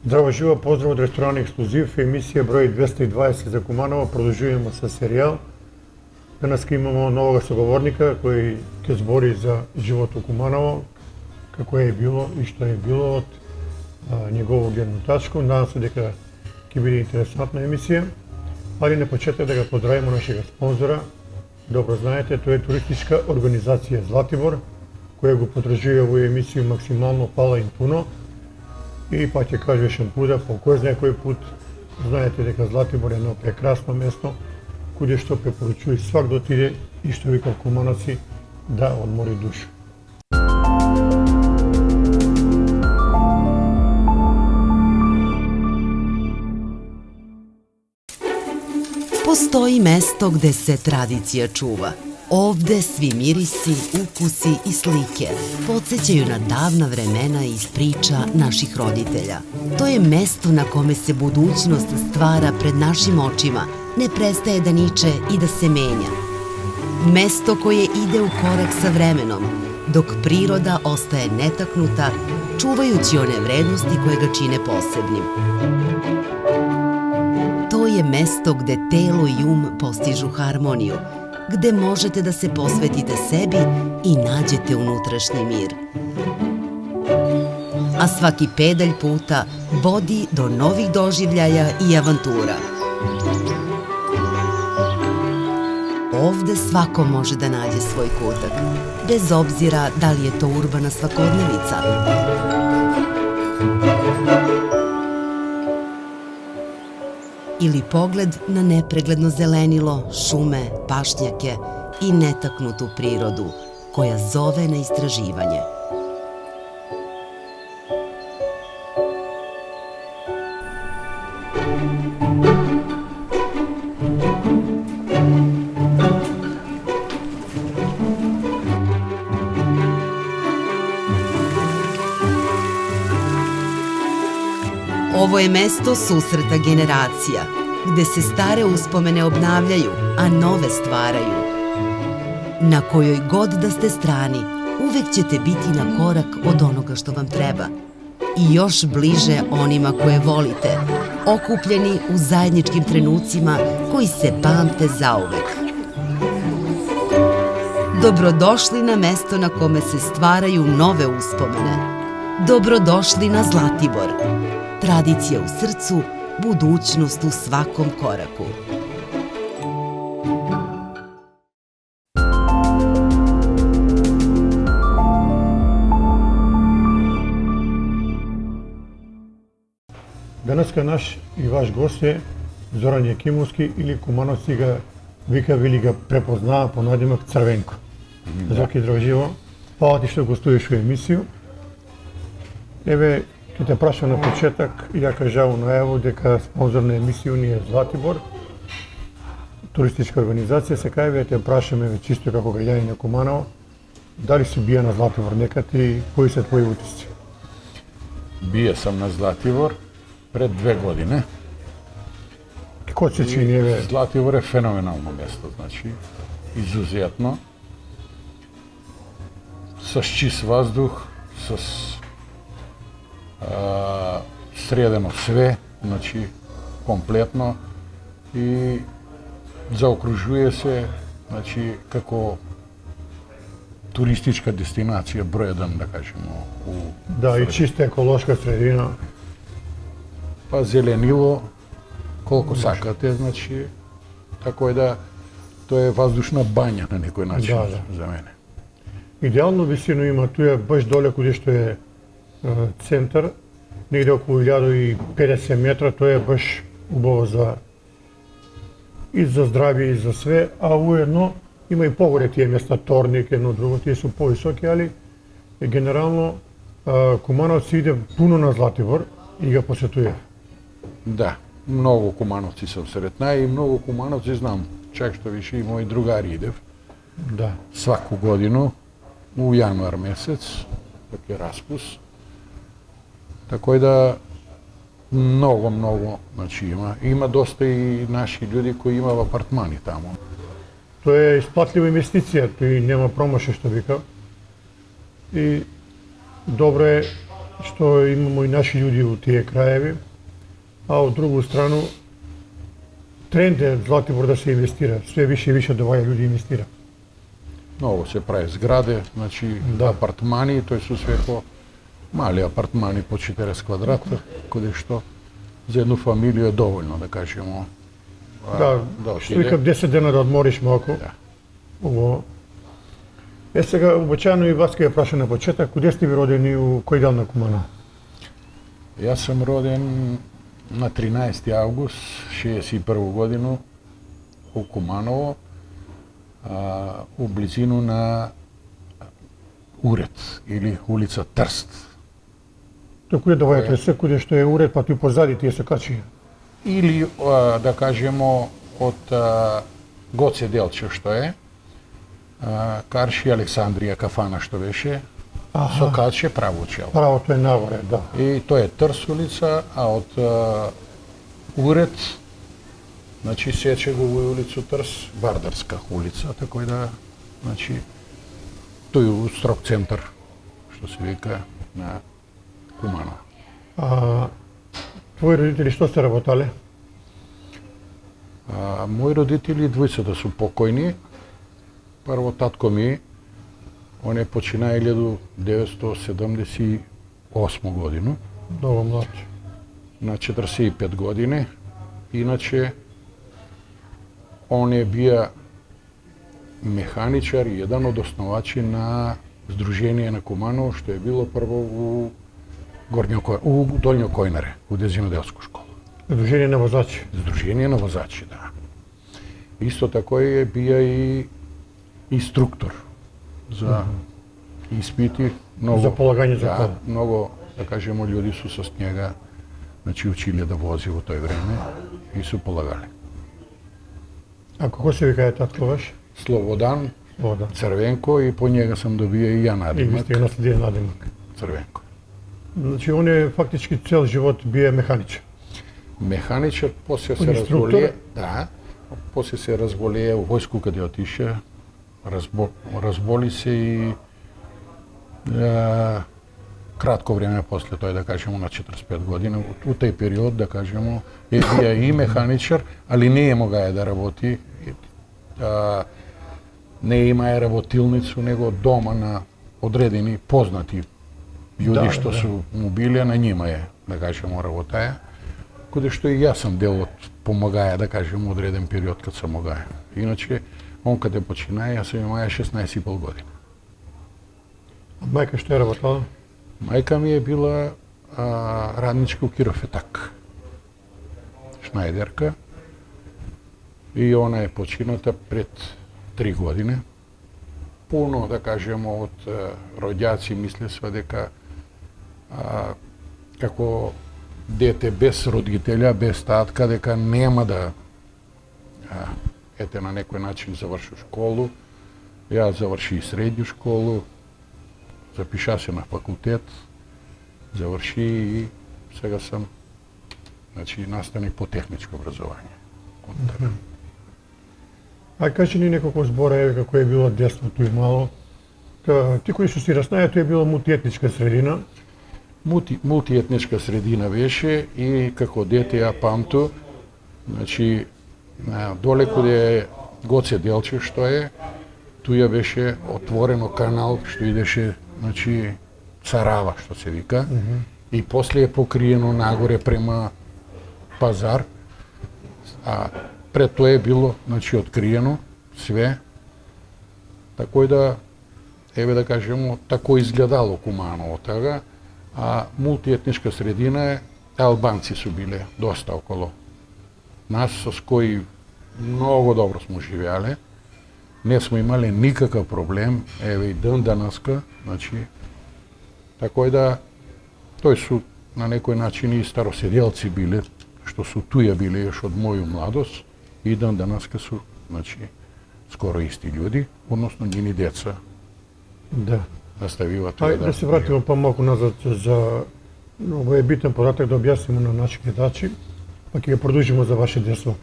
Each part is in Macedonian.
Zdravo živo, pozdrav od restorana Ekskluziv, emisija broj 220 za Kumanovo, produžujemo sa serijal. Danas imamo novog sagovornika koji će zbori za život u Kumanovo, kako je bilo i što je bilo od njegovog jednu tačku. Nadam se da će biti interesantna emisija, ali na početak da ga pozdravimo našeg sponzora. Dobro znajete, to je turistička organizacija Zlatibor, koja ga podržuje ovu emisiju maksimalno, hvala im puno. I pa će kažem još jedan puta, po ko zna koji put, znajete da Zlatibor je jedno prekrasno mesto, kude što preporučuju svak da otide i što vi kao Kumanovaci da odmori dušu. Postoji mesto gde se tradicija čuva. Ovde svi mirisi, ukusi i slike podsjećaju na davna vremena iz priča naših roditelja. To je mesto na kome se budućnost stvara pred našim očima, ne prestaje da niče i da se menja. Mesto koje ide u korak sa vremenom, dok priroda ostaje netaknuta, čuvajući one vrednosti koje ga čine posebnim. To je mesto gde telo i postižu harmoniju, gde možete da se posvetite sebi i nađete unutrašnji mir. A svaki pedalj puta vodi do novih doživljaja i avantura. Ovde svako može da nađe svoj kutak, bez obzira da li je to urbana svakodnevica ili pogled na nepregledno zelenilo, šume, pašnjake i netaknutu prirodu koja zove na istraživanje. Ovo je mesto susreta generacija, gde se stare uspomene obnavljaju, a nove stvaraju. Na kojoj god da ste strani, uvek ćete biti na korak od onoga što vam treba. I još bliže onima koje volite, okupljeni u zajedničkim trenucima koji se pamte zauvek. Dobrodošli na mesto na kome se stvaraju nove uspomene. Dobrodošli na Zlatibor. Tradicija u srcu, budućnost u svakom koraku. Danaska naš i vaš gost je Zoran Jekimovski ili Kumanovci ga vikaju ili ga prepozna po nadimak Crvenko. Zoki, zdravo živo. Hvala ti što gostuješ u emisiju. Eve, ki te prašam na početak, ja kažem v najavu, da sponzor na emisiju nije Zlatibor, turistička organizacija, se kaj te prašam čisto kako ga ja i na Kumanovo, da li si bija na Zlatibor nekad i koji su tvoji utisci? Bio sam na Zlatibor pred 2 godine. Kako se čini? Zlatibor je fenomenalno mesto, znači izuzetno, sa čist vazduh, sa sredeno sve, znači kompletno i zaokružuje se, znači kako turistička destinacija broj 1, da kažemo. Da, i čista ekološka sredina. Pa zelenilo, koliko sakate, znači, tako je da to je vazdušna banja na nekoj način za mene. Idealnu visinu ima, tu je baš dolje kude što je centar, negde oko 1050 metra, to je baš ubavo i za zdravlje i za sve, a ujedno ima i pogore tije mjesta, Tornik, jedno drugo, tije su povisoke, ali generalno Kumanovac ide puno na Zlatibor i ga posjetuje. Da, mnogo Kumanovci sam sretna i mnogo Kumanovci znam, čak što više i moji drugari ide svaku godinu u januar mesec, dok je raspust. Tako je da mnogo, znači ima dosta i naših ljudi koji imaju apartmani tamo. To je isplatljiva investicija, tu i nema promaše što bi kao. I dobro je што имамо и наши луѓе у тие краеви, а од другу страну тренд е Златибор да се инвестира, све више и више доваѓа луѓе инвестира. Много се прави зграде, значи апартмани, тој се све по мали апартмани по 40 квадрата, каде што за едну фамилија е доволно, да кажеме. Да, што викам 10 дена да одмориш малку. Да. Ово. Сега, обичаено и вас ке ја праша на почеток, куде сте ви родени, у кој дел на Куманово? Јас сум роден на 13 август 61 годину у Куманово, у близину на Уред или улица Трст. Тој куде доваѓате се, куде што е уред, па тој позади тие се качи. Или, да кажемо, од Гоце Делче што е, Карши Александрија кафана што беше, со каче право чел. Правото е нагоре, да. И тоа е Трст улица, а од Уред, значи сече го во улицу Трст, Бардарска улица, така да, значи, тој е строг центар, што се вика, на Куманово. Твои родители што сте работале? Мои родители двојцата су покојни. Прво татко ми, он е почина 1978 годину, Много млад. на 45 години. Иначе, он е бија механичар и еден од основачи на Сдружение на Куманово, што е било прво у Долњо Којнаре, у Дезиноделску школа. Сдружение на возачи. Сдружение на возачи, да. Исто тако е бија и инструктор за испити. Много, За полагање за кола. Много, да кажемо, луѓе су со njega, значи училе да вози во тој време и су полагале. А како се вика татко ваш? Слободан Да. Црвенко и по njega сам добија и ја И ви надимак сте го наследили надимак. Црвенко. Значи, он е фактички цел живот бие механичар. Механичар, после се Инструктор? разболее, да, после се разболее во војску каде отише, разболи се и кратко време после тој, да кажемо, на 45 години, у тој период, да кажемо, е бија и механичар, али не е могаe да работи, не имае работилницу, него дома на одредени познати луѓе што су му биле, на нима е, да кажемо, работаја, каде што и јас сам дел од помогаја, да кажем, одреден период кад сам могаја. Иначе, он каде почина, јас сам имаја 16,5 години. А мајка што е работала? Мајка ми е била радничка у Кирофетак, шнајдерка, и она е почината пред 3 години. Пуно, да кажемо, од роѓаци мислеа дека како дете без родителја, без татка, дека нема да на некој начин заврши школу. Ја заврши и средњу школу, запиша се на факултет, заврши и сега сам, значи, наставник по техничко образование. А кажи ни неколку збора, еве како е било детството и мало. Ти кои што си разнаја, тоа е било мултиетничка средина. Мултиетничка средина беше и како дете ја памту, значи, доле каде е Гоце Делче што е, туја беше отворено канал што идеше, значи, Царава, што се вика, и после е покриено нагоре према пазар, а пред тоа е било, значи, откриено све, тако да, еве да кажемо, тако изгледало Куманово тага, а мултиетничка средина е, албанци су биле доста около нас, со кои многу добро смо живеале, не смо имале никакав проблем, еве и ден данаска, значи, тако да, тој су на некој начин и староседелци биле, што су туја биле још од моја младост, и ден данаска су, значи, скоро исти луѓе, односно njeni деца Да. наставиваат тоа. Да се вратиме помалку назад за многу е битен податок да објаснимо на наши гледачи, па ќе го продолжиме за ваше детство.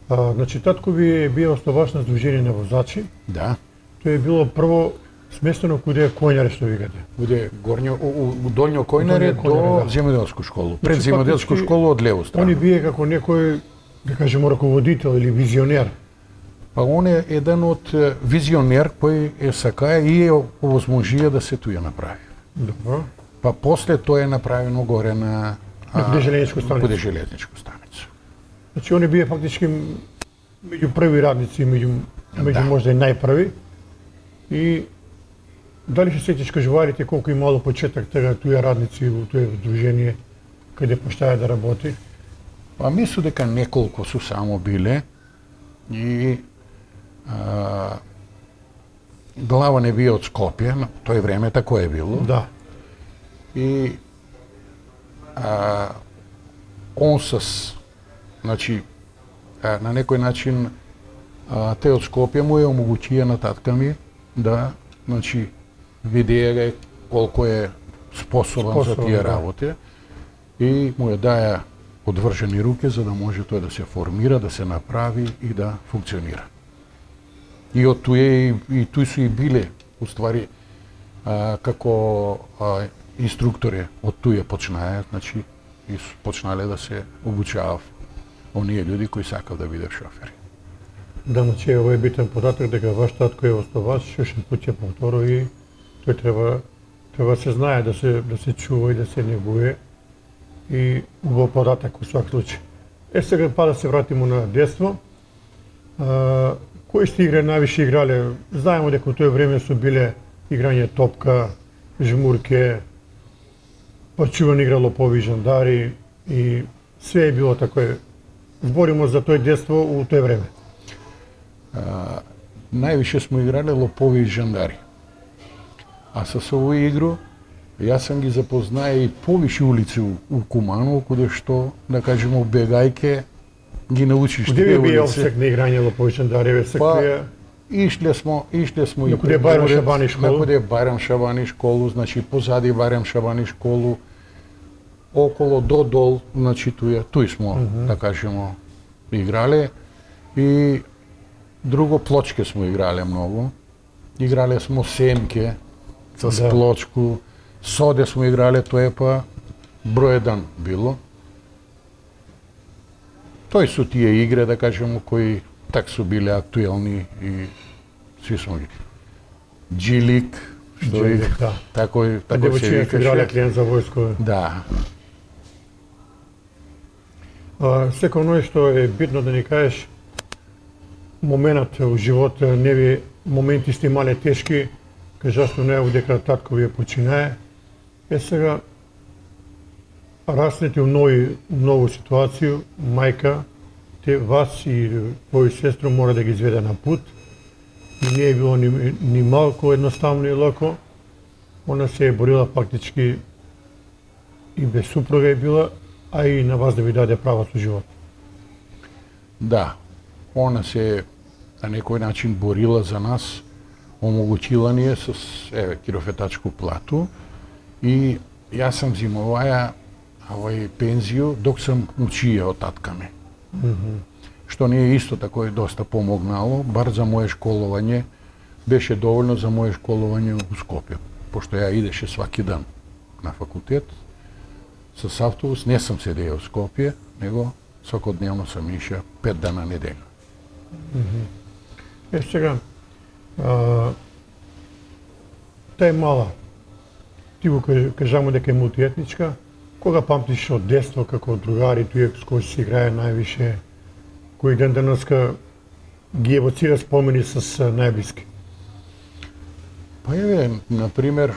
Значи, татко ви е бил основач на Сдружение на возачи. Да. Тоа е било прво сместено куде е Коњаре што викате. Куде горњо у Долњо Којнаре Долњо Којнаре, до да. земјоделску школу. Пред Значи, земјоделску фактички, школу од лево страна. Они бие како некој, да кажемо, раководител или визионер. Па он е еден од визионер кој е сакае и е овозможија да се туја направи. Добро. Па после тоа е направено горе на Куде железничку станица. Куде железничку станица. Значи, они бие фактички меѓу први радници, меѓу Да. можда и најпрви. И дали се сеќаш кажуварите колку имало почеток тега туја радници во тоа удружение каде поштаја да работи? Па мислам дека неколку су само биле и глава не бие од Скопје, на тој време тако е било. Да. И он значи, на некој начин те од Скопје му е омогуќија на татка ми да, значи, видее га колку е способен за тие да. работи и му ја даја одвржени руке за да може тој да се формира, да се направи и да функционира. И од туе и туи су и биле уствари како инструктори од туе почнаа, значи и почнале да се обучавав оние луѓе кои сакав да бидат шофери. Да, значи ово е битен податок дека ваш татко е остовач, шешен пат ќе повторо и тој треба да се знае, да се чува и да се негуе и убав податок во свак случај. Сега па да се вратиме на детство. Кои сте игри највише играле? Знаеме дека во тоа време су биле играње топка, жмурке, почувано игра лопови жандари и све е било тако. Зборимо за тој детство у тој време. Највише смо играле лопови и жандари. А со овој игру јас сам ги запознае и повише улици у Куманово, каде што, да кажеме, бегајке ги научиш Куде тие ви бие улици. опсек на играње лопови жандари? Па, ишле смо и На куде Бајрам Шабани школу? На куде Бајрам Шабани школу, значи позади Бајрам Шабани школу, около до дол, значи туј смо, да кажеме, играле. И друго плочке смо играле многу. Играле смо семке с Да. плочку. Соде смо играле, тоа е па број 1 било. Тој су тие игре, да кажеме, кои так су биле актуелни и сви смо ги. Джилик, што и Джилик, да. тако се Девојчињата играле викаше. клиент за војско. Да. Секој оној што е битно да ни кажеш, моментот у живот, неви моменти сте имале тешки, кажасно не дека татко ви е починае. Сега раснете у нову ситуација, мајка те вас и твој сестро мора да ги изведе на пут. И не е било ни малку едноставно и лако. Она се е борила фактички и без супруга е била, а и на вас да ви даде права со живот. Да, она се на некој начин борила за нас, омогучила ни е со кирофетачку плату и јас сам зимоваја пензију док сам учија од татка ми. Што ни е исто тако и доста помогнало, бар за моје школување, беше доволно за моје школување у Скопје, пошто ја идеше сваки ден на факултет, с автобус, не сам седеја у Скопје, него секојдневно сам иша 5 дена неделја. Сега, таа е мала. Ти го кажамо дека е мултиетничка. Кога памтиш од детство како другари, тој с кој се играе највише, кој ден денеска ги евоцира спомени с најблиски? Па еве, например,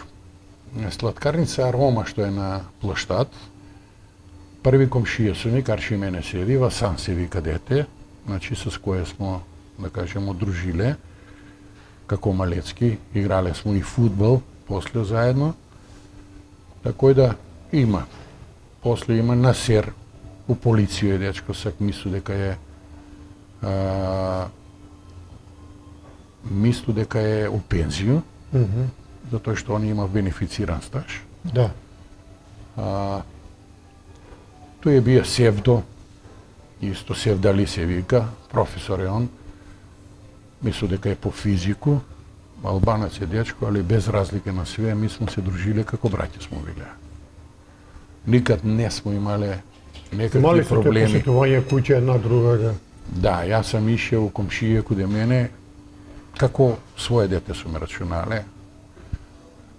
сладкарница Арома што е на плоштад, први комшија су ми, карши мене седи, Васан се вика дете, значи с која смо, да кажемо, дружиле, како малецки, играле смо и фудбал, после заедно, тако да има. После има Насер, у полиција е дечко, сак мислу дека е у пензију, затоа што он има бенефициран стаж. Да. Тој е бија Севдо, исто Севдали се вика, професор е он, мислу дека е по физику, Albanac je dečko, ali bez razlike na sve, mi smo se družili kako braća smo bili. Nikad ne smo imali nekakvi Imali ste te problemi. posjetovanje kuće jedna druga? Da, ja sam išao u komšije kod mene, kako svoje dete su me računale.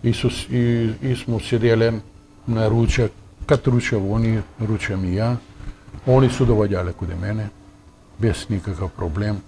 I smo sjedili na ručak, kad ručaju oni, ručam i ja. Oni su dovođali kod mene, bez nikakav problem.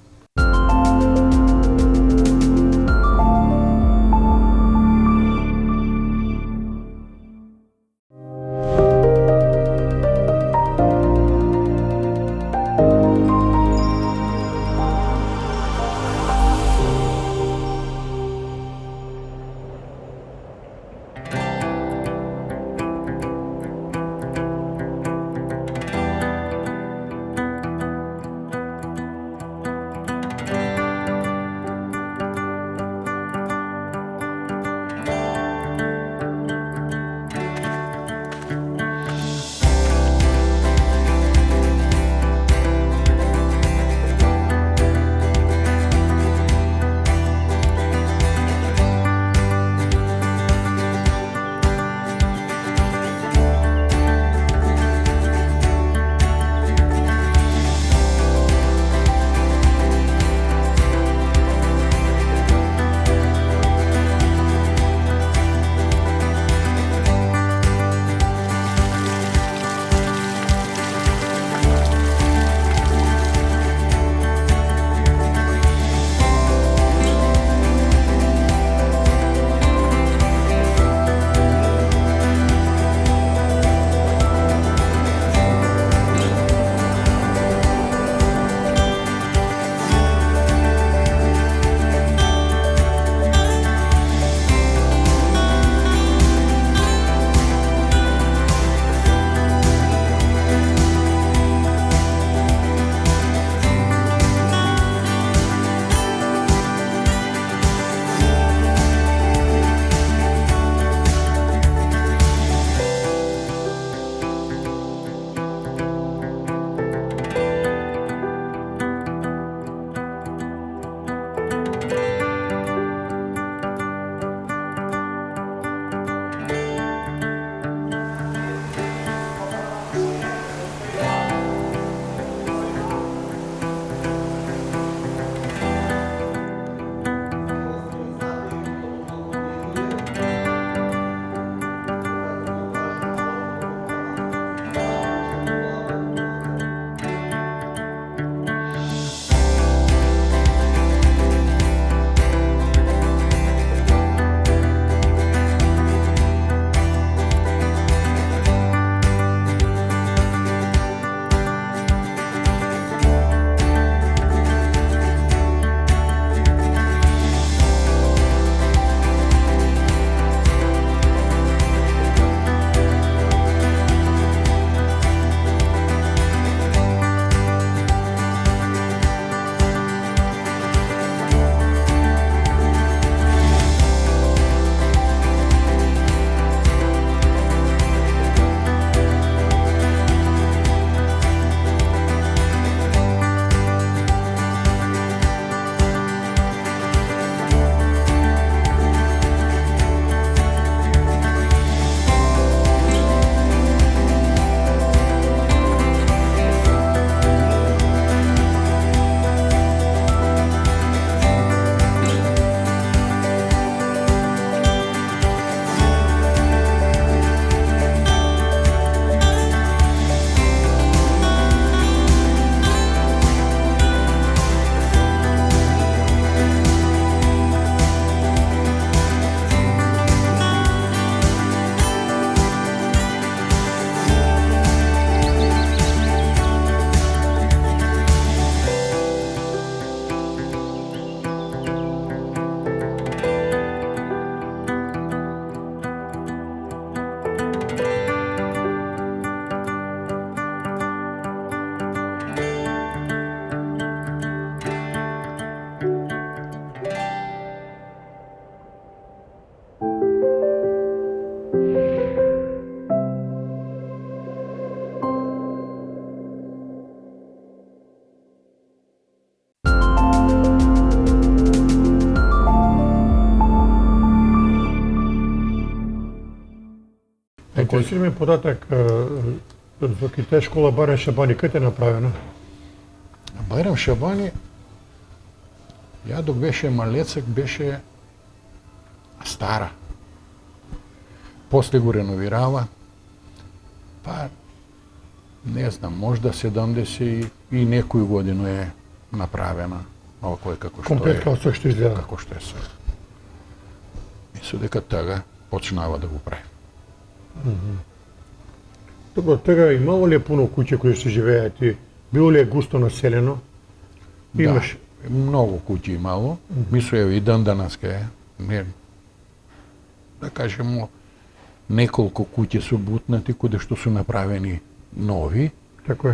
интересира ме податак за кај школа Барен Шабани, кај е направена? Байрам Шабани, ја док беше малецак, беше стара. После го реновирава, па не знам, можда 70 и некој година е направена, овако е како што Комплет е. како што изгледа. Како што е сега. Мислам дека тага почнава да го прави. Добро, тега имало ли е пуно куќе кои се живеат и било ли е густо населено? Имаш. Да, многу куќи имало. Мислам и дан данаска е. Не, да кажемо, неколку куќи су бутнати каде што су направени нови, Така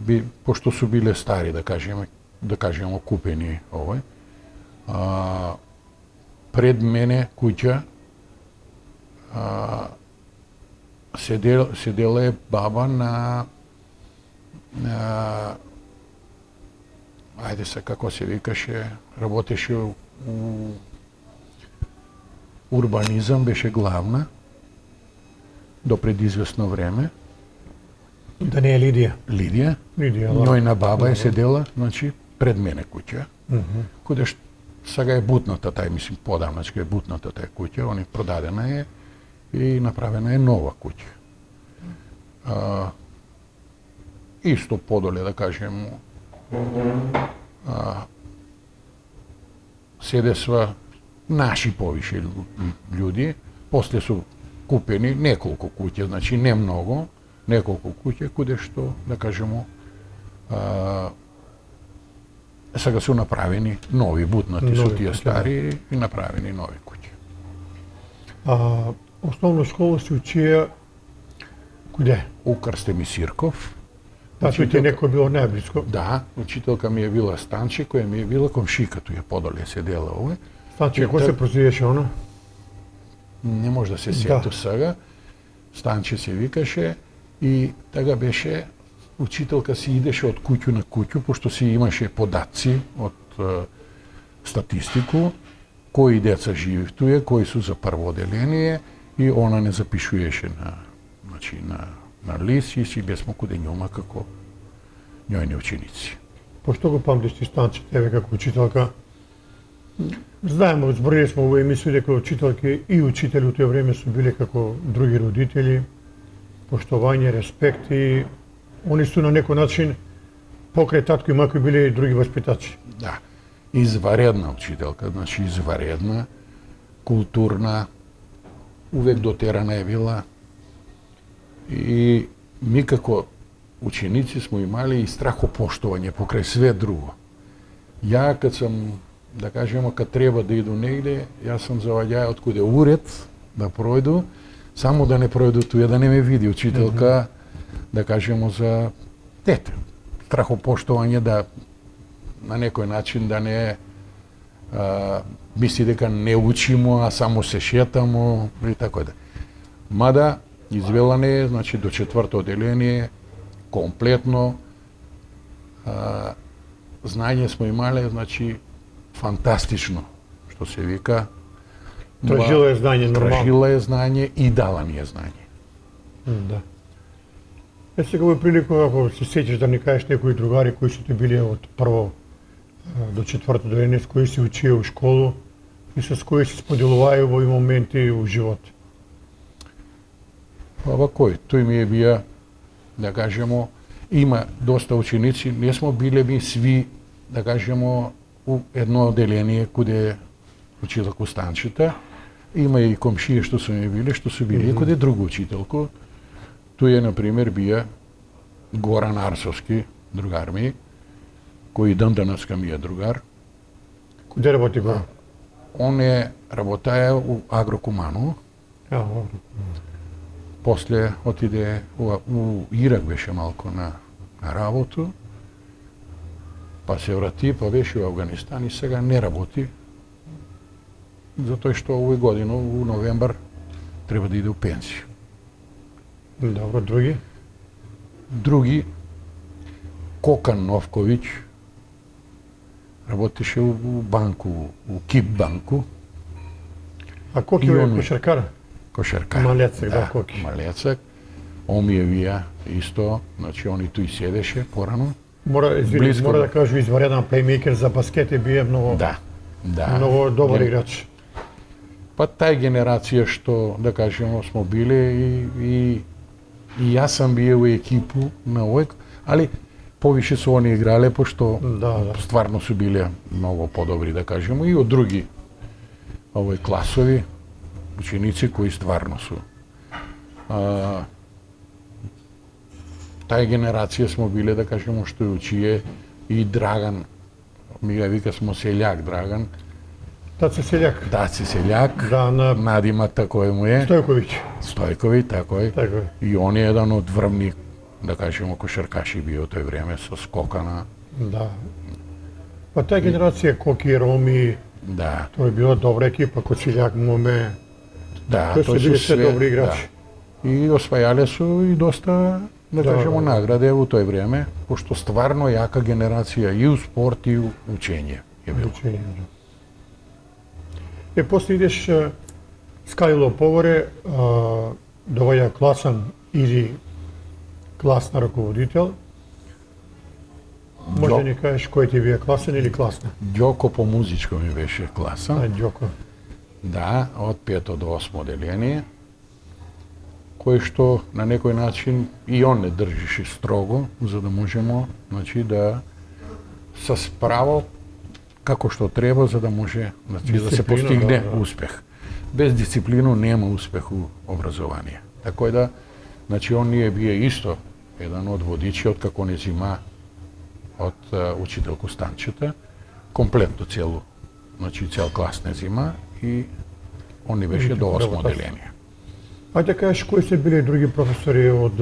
е. пошто су биле стари, да кажемо купени овој. Пред мене куќа седела е баба на ајде се како се викаше, работеше у урбанизам, беше главна до пред известно време. Да не е Лидија. Лидија, Лидија, да. њојна баба е седела, значи пред мене куќа, каде што сега е бутната тај, мислим подавначка е бутната тај куќа, они продадена е и направена е нова куќа. Исто подоле, да кажем, седесва наши повише људи, после су купени неколку куќа, значи не многу, неколку куќа каде што, да кажемо, сега су направени нови, бутнати су Нови тие куќи, стари и направени нови куќи. Основна школа се учија куде? У Крстеми Сирков. Значи ти некој било најблиско. Да, учителка ми е била Станче, која ми е била комшика, туја подоле седела овој. Значи, како се прозвиеше она? Не може да се сету сега. Станче се викаше и тага беше учителка си идеше од куќу на куќу, пошто си имаше податци од статистику, кои деца живи туе, кои су за прво оделение и она не запишуеше на лист и си бесмо куде њома како њојни ученици. Пошто го памтиш ти Станче тебе како учителка? Знаеме, зборили сме во емисија дека учителки и учители у тоа време су биле како други родители, поштовање, респект и они су на некој начин покрај татко и мако биле и други васпитачи. Да, изваредна учителка, значи изваредна, културна, увек дотерана е била и ми како ученици смо имали и страхопоштовање покрај све друго. Ја кад сум, да кажеме, кад треба да иду негде, јас сум заваѓај од куде уред да пројду, само да не пројду туја, да не ме види учителка, да кажеме за дете. Страхопоштовање да на некој начин да не мисли дека не учимо, а само се шетамо и така да. Мада извелане е, значи до четврто оделение, комплетно знаење смо имале, значи фантастично, што се вика. Тражила е знаење нормално. Тражила е знаење и дала ни е знаење. Да. Сега во прилика, ако се сеќаш да ни кажеш некои другари кои су ти били од прво до четврто оделение, с кои си учија у школу и с кои си споделуваја во овој моменти у живот. Ова кој? Тој ми е бија, да кажемо, има доста ученици, не смо биле ми сви, да кажемо, у едно оделение куде учителку Станчета, има и комшија што су ми биле, што су били куде друго учителко. Тој е, например, бија Горан Арсовски, другар ми, кој дан данаска ми е другар. Куде работи го? Он е работаја у Агрокуманово. После отиде у Ирак, беше малку на работу, па се врати, па беше у Афганистан и сега не работи, затоа што овој година, у новембар, треба да иде у пенсија. Добро, други? Други, Кокан Новковиќ, работеше у банку, у Кип банку. А Коки е кошаркар? кошаркар. Малецак, да, Коки. Малецак. Омиевија исто, значи он и тој седеше порано. Близко Мора до- да кажу извареден плеймейкер за баскет и бие многу Да. многу добар играч. Па тај генерација што, да кажеме, смо биле и јас сам бил у екипу на ОЕК, али повише со они играле, пошто Да. стварно су биле многу подобри, да кажеме, и од други класови, ученици кои стварно су. Тај генерација смо биле, да кажеме, што учие и Драган, ми ga вика смо селјак Драган, Таце Селјак, Даци селјак, да, на надимата кој му е, Стојковиќ. Стојкови, тако е. Така е. И он е еден од врвни, да кажеме, кошаркаши био тој време со скока на... Да. Па таа генерација Коки, Роми, Да, тоа е била добра екипа, Коцилјак, Моме. да, Тоа се биле се добри играчи. Да. И освајале су и доста, да кажеме, награде во тој време, пошто стварно јака генерација и у спорт и у учење е било. Учење, да. После идеш Скалило Поворе, доаѓа класен или класна раководител. Може да ни кажеш кој ти бие класен или класна? Ѓоко по музичко ми беше класа. Ѓоко. Да, од 5 до 8 оделение, кој што на некој начин и он не држише строго, за да можемо, значи, да се справо како што треба, за да може, значи, да се Дисциплина, постигне да. успех. Без дисциплина нема успех у образование. Така да, значи, он ние бие исто еден од водичи, од како не зима од учителку Станчета, комплетно цело, значи цел клас не зима и он ни беше до 8 оделение. Ајде да кажеш кои се биле други професори од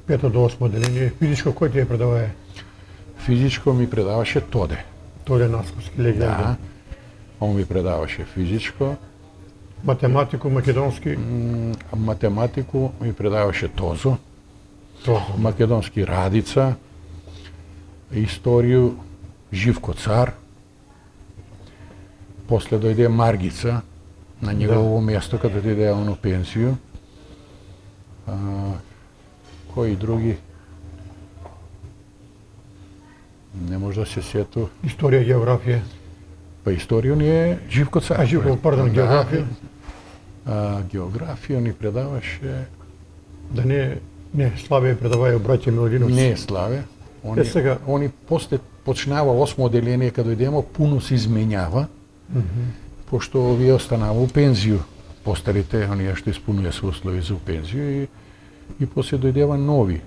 5 до 8 оделение? Физичко кој ти ја предавае? Физичко ми предаваше Тоде. Тоде Насковски Да. легенда. Он ми предаваше физичко, Математику, македонски, математику ми предаваше Тозо, тоа. македонски Радица, историју Живко Цар, после дојде Маргица на негово место каде дојде он у пензију. Кои други? Не може да се сету. Историја, географија. Па историју ни е Живко Цар. Живко, пардон, Да. географија. Географија ни предаваше... Да не, Славе предаваја браќа Милодиновци. Не е Славе. сега- Они после почнава 8 оделение, кога дојдемо, пуно се изменјава, пошто овие останава у пензију. Постарите, оние што исполнија се услови за у пензију и после дојдева нови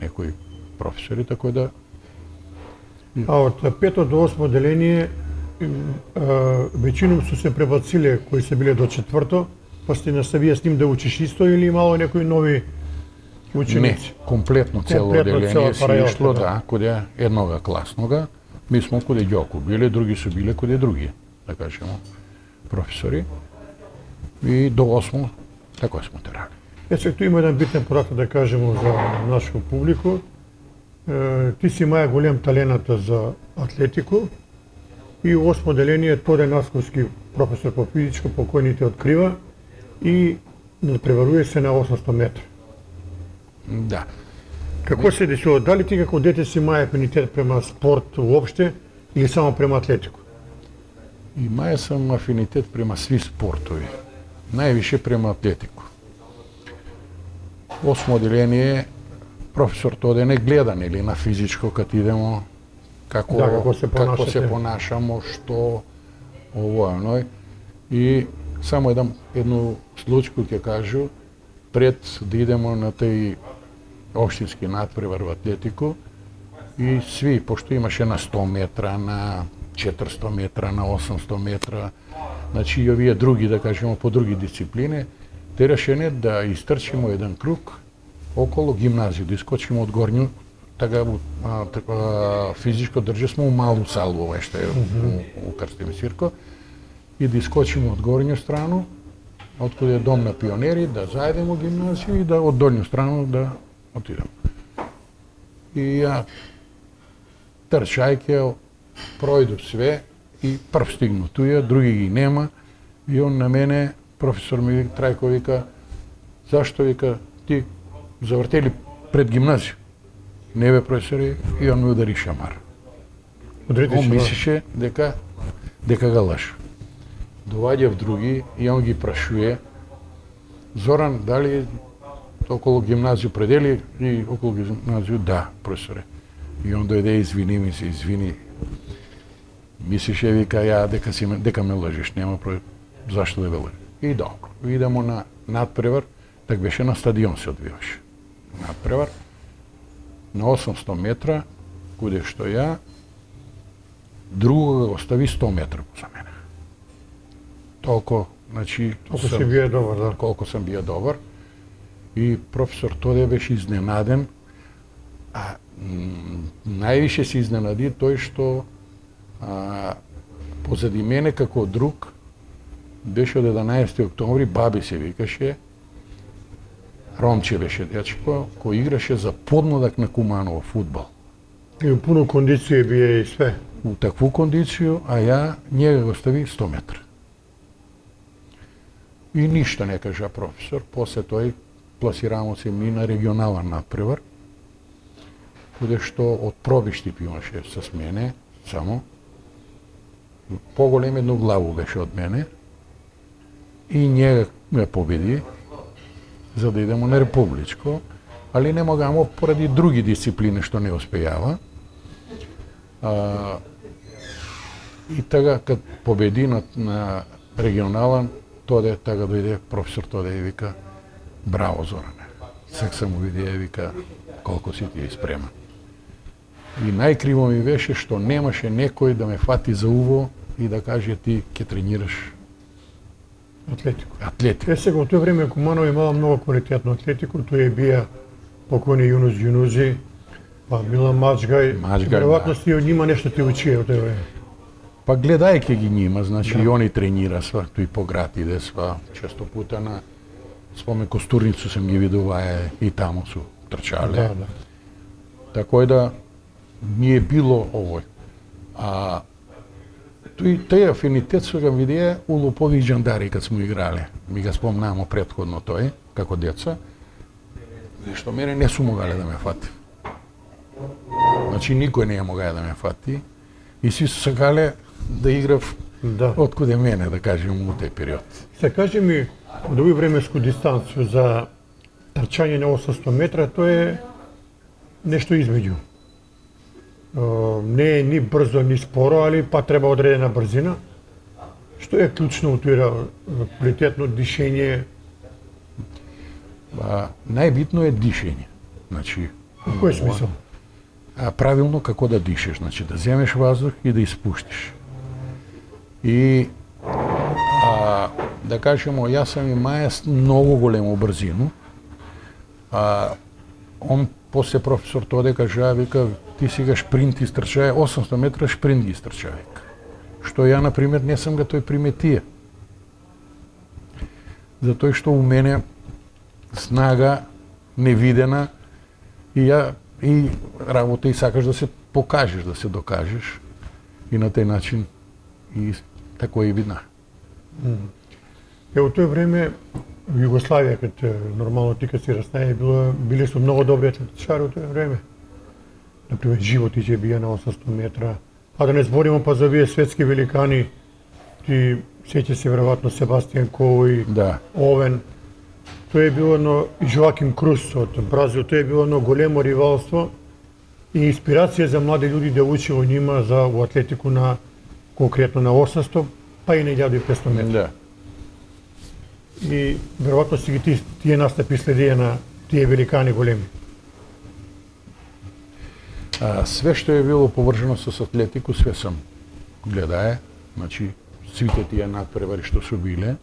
некои професори, така да А од 5 до 8 оделение веćinom су се пребациле кои се биле до 4, па сте наставија с ним да учиш исто или имало некои нови не, ученици? комплетно цело Комплетно оделение цела си паралелка, ишло, да. да, коде еднога класнога. Ми смо коде Ѓоко биле, други су биле коде други, да кажемо, професори. И до 8 така смо терали. Сега tu има еден битен податок да кажемо за нашето публику. Ти си маја голем таленат за атлетику и у 8 оделение Тоде Насковски професор по физичко по кој ни те открива и надпреварува се на 800 метра. Да. Како се десува? Дали ти како дете си маја афинитет према спорт уопште или само према атлетику? И маја сам афинитет према сви спортови. Највише према атлетику. 8 оделение, професор Тоде не гледа нели на физичко кад идемо како, Да, како се како се понашате. понашамо, што ово оној. И само едну случку ќе кажу, пред да идемо на тој општински надпревар во атлетику, и сви, пошто имаше на 100 метра, на 400 метра, на 800 метра, значи и овие други, да кажемо, по други дисциплини, тераше да истрчимо еден круг околу гимназија, да искочимо од горњу, така физичко држесмо у малу салу, ова што е у Крстим Сирко, и да искочимо од горњу страну, од каде е дом на пионери, да заедемо гимназија и да од долњу страну да отидемо. И ја трчајќи пројду све и прв стигну туја, други ги нема, и он на мене професор ми Трајко вика, зашто вика ти завртели пред гимназија? Не бе професоре, и он ми удари шамар. Удрите Он шамар. мислеше дека га лажу. Доаѓа в други и он ги прашуе, Зоран, дали околу гимназију предели и околу гимназију? Да, професоре. И он дојде, извини ми се, извини. Мислеше, вика, ја дека ме лъжиш, нема зашто да ве лъжи. И добро, идемо на надпревар, так беше на стадион се одвиваше. Надпревар, на 800 метра, куде што ја, другога го остави 100 метра за мене. Толку, значи, Толку си бие добар, да. колку сам бија добар. И професор Тоде беше изненаден, а највише се изненади тој што позади мене како друг беше од 11 октомври, Баби се викаше, Ромче беше дечко, кој играше за подмладак на Куманово фудбал. И у пуну кондиција бие и све. У такву кондицiju, a ja njega го стави 100 метра. И ништо не кажа професор, после тој пласирамо се ми на регионален надпревар, куде што од пробиштип имаше с мене, само, поголем едноглаву беше од мене, и njega ме победи, за да идемо на републичко, али не могамо поради други дисциплини што не успејава. И тага, кад победи на регионален, Тоде, тага дојде професор Тоде и вика, браво Зоране, сак сам увидија и вика, колку си ти е спремен. И најкриво ми беше што немаше некој да ме фати за уво и да каже ти ќе тренираш Атлетико. атлетика. Сега, во тој време Куманово имала многу квалитетно атлетико, тој бија покојни Јунус Ѓунузи, па Милан Маџгај, Маџгај, веројатно си од нима нешто ти учија од тој време. Па гледајќи ги нима, значи и они тренира сва, тој по град иде сва, често пута на спомен Костурницу сам ги видувае и таму су трчале. Да, да. Тако е да ми е било овој. Тој афинитет се го видеа у Лупови и Џандари кад смо играле. Ми ga спомнамо претходно тој, како деца, што мене не су могале да ме фати. Значи никој не ја могале да ме фати и си сакале да играв Да. откуде мене, да кажем, у тој период. Се кажи ми, од овој времеску дистанцiju за трчање на 800 метра, тоа е нешто измеѓу. Не е ни брзо, ни споро, али па треба одредена брзина. Што е клучно у тоа квалитетно дишење? Најбитно е дишење. Значи, У кој смисол? правилно како да дишеш, значи да земеш воздух и да испуштиш. И да кажемо, јас сам и мајас многу голему брзину. Он после професор Тоде кажа, вика, ти сега шпринт истрчај, 800 метра шпринт ги истрчај. Што ја, например, не сам ga тој приметија. Затоа што у мене снага невидена и работа и сакаш да се покажеш, да се докажеш и на тој начин и тако и видна. Во тој време Југославија, кад нормално ти кад си раснае, биле со многу добри атлетичари во тој време. Например, Животиќ бија на 800 метра. А да не збориме па за овие светски великани, ти сеќа се веројатно Себастијан Кој, Да. Овен. Тоа е било едно и Жоаким Крус од Бразил, тоа е било едно големо ривалство и инспирација за млади луѓе да учи во нима за во атлетику на конкретно на 800, па и на 1500 метра. Да. И веројатно си ги тие настапи следија на тие великани големи. Све што е било поврзано со атлетику, све сам гледае, значи сите тие надпревари што су биле.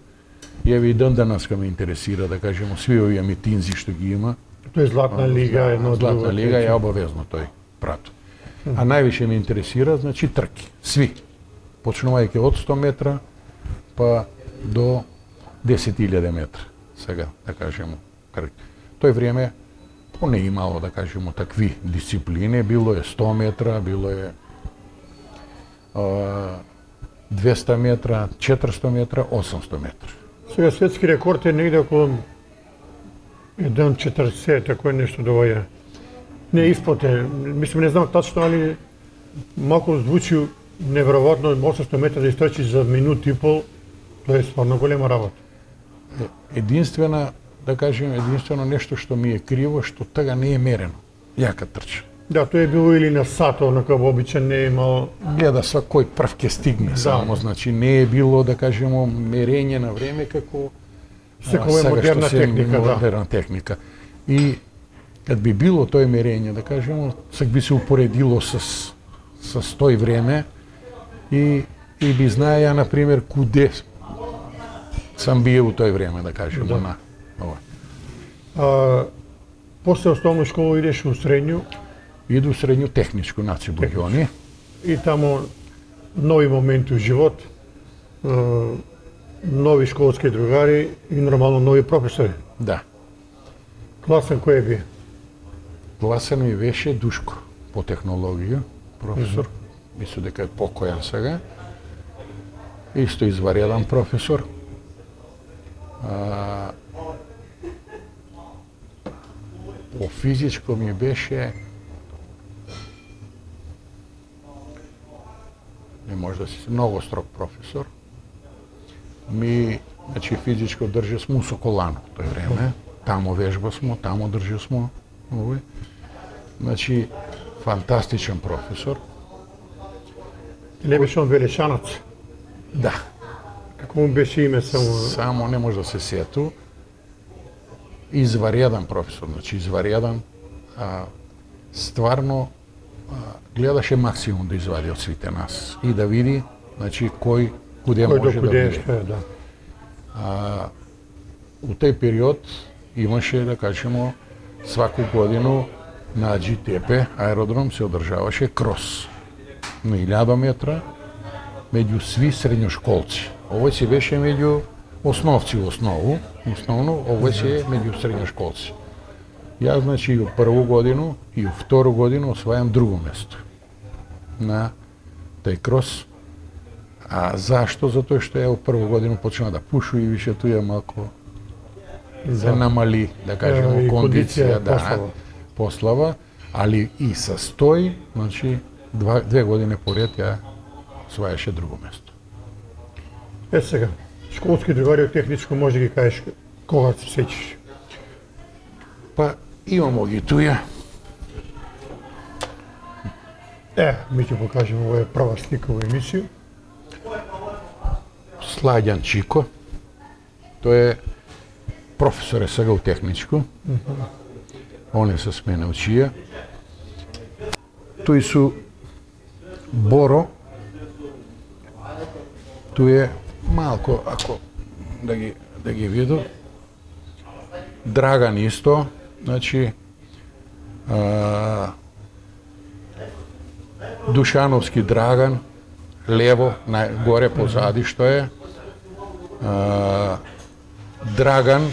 И еве и ден денеска ме интересира, да кажеме, сви овие митинзи што ги има. Тоа е Златна лига, едно друго. Златна лига е обавезно тој прат. А највише ме интересира, значи трки, сви. Почнувајќи од 100 метра па до 10.000 метра. Сега, да кажеме, тој време не имало, да кажеме, такви дисциплини, било е 100 метра, било е 200 метра, 400 метра, 800 метра. Сега светски рекорд е негде околу 1.40, тако е нешто доваја. Не испод е, мислам не знам тачно, али малку звучи неверојатно 800 метра да истрчи за минут и пол, тоа е стварно голема работа. Единствено нешто што ми е криво, што тога не е мерено. Ја кад трчам. Да, тоа е било или на сат, онака обичен не е имал. Гледа са кој прв ќе стигне само, значи не е било, мерење на време како Секоја е модерна техника, модерна техника. И кад би било тој мерење, сак би се упоредило с тој време и би знаеја, например, куде сам бие у тој време, на ова. После основна школа идеш у средњу? Иду у средњу техничко Наци Бурѓони. И тамо нови моменти у живот, нови школски другари и нормално нови професори. Да. Класен кој е бие? Класен ми беше Душко по технологија, професор. Мислам дека е покојан сега. Исто извареден професор. По физичко ми беше не може да си многу строг професор. Значи физичко држи смо у Соколано тој време. Тамо вежба смо, тамо држи смо. Значи фантастичен професор. Не беше он Велешанац? Да. Како му беше име само? Само не може да се сету. Извареден професор, значи извареден. Стварно гледаше максимум да извади од сите нас и да види, значи кој куде може да биде. У тој период имаше, да кажемо, сваку годину на Аџи-Тепе аеродром се одржаваше крос на 1000 метра меѓу сви средњошколци. Овој си беше меѓу основци основно, овој си е меѓу средњошколци. Јас, значи, и у прву годину и у втору годину освајам друго место на тој крос. А зашто? Затоа што ја у прву годину почна да пушу и више туја малку се намали, да кажеме, кондиција, послава, али и со стој, значи, 2 години поред ја освајаше друго место. Сега, школски другари од техничко може да ги кажеш кога се сеќаш? Па, имамо ги туја. Ми ќе покажеме, ова е прва слика во емисија. Сладјан Чико, тој е професор сега у техничко. Он е со мене учија. Тој су Боро, тој е малко, ако да ги виду. Драган исто, значи Душановски Драган, лево, горе позади што е. Драган,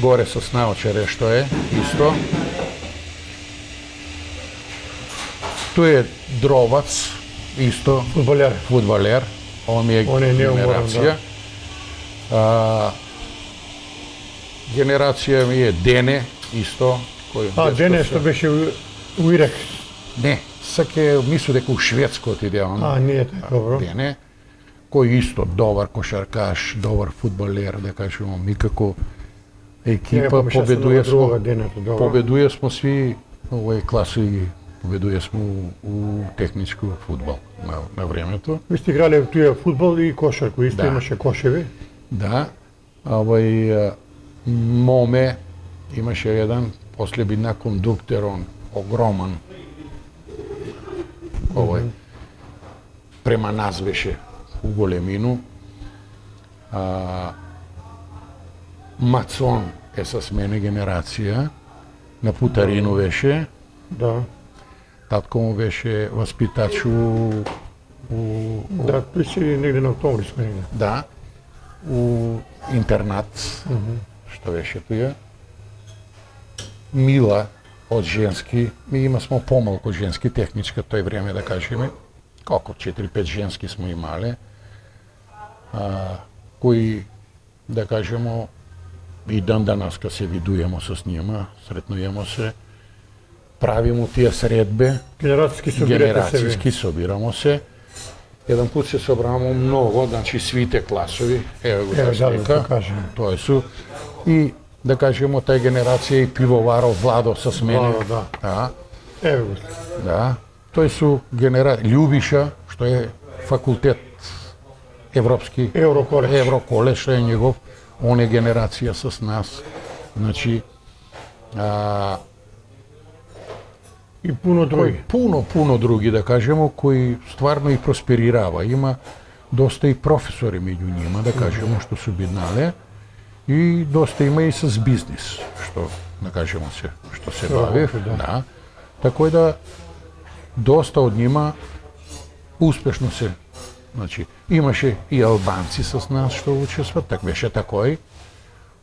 горе со наочаре што е, исто. Тој е Дровац, исто. Фудбалер. Он ми е генерација. Генерација ми е Дене, исто. Дене што беше у Ирак? Не, сак е, мислу дека у Шведско отиде он. Не е така, добро. Дене, кој исто добар кошаркаш, добар фудбалер, да кажемо, ми како екипа победуе смо сви овој класи, победуе смо у техничко фудбал на времето. Ви сте играле туја фудбал и кошарку, исто имаше кошеви? Да, овој Моме имаше еден, после бидна кондуктер, он огроман. Овој према нас беше у големину. Мацон е со мене генерација, на Путарино беше. Да. Татко му беше васпитач Да, тој си негде на Октомвриско негде. Да, у интернат, што беше туја. Мила од женски, ми има смо помалку женски, техничка тој време, да кажеме, колку 4-5 женски смо имале, кои да кажемо, и дан данаска се видуемо с нима, сретнуемо се, правимо тие средбе, Генерацијски собирате се ви. генерацијски собирамо се. Еден пут се собрамо многу, значи свите класови, еве го Еве, да, да слика, покажем. тоа су, и да кажемо тај генерација и пивоваров Владо с мене. Владо, да. Да, Еве го. да. Тој су Љубиша, што е факултет европски, Евроколеж, што е негов, он е генерација с нас. Значи, И пуно други. Puno drugi, da kažemo, koji stvarno i prosperirava. Ima dosta i profesori među njima, da kažemo, što su bidnale, i dosta ima i s biznis, što, da kažemo se, što se bavi. Da. Tako je da dosta od njima uspešno se, znači, имаше и албанци с нас, što учестват, так беше такой.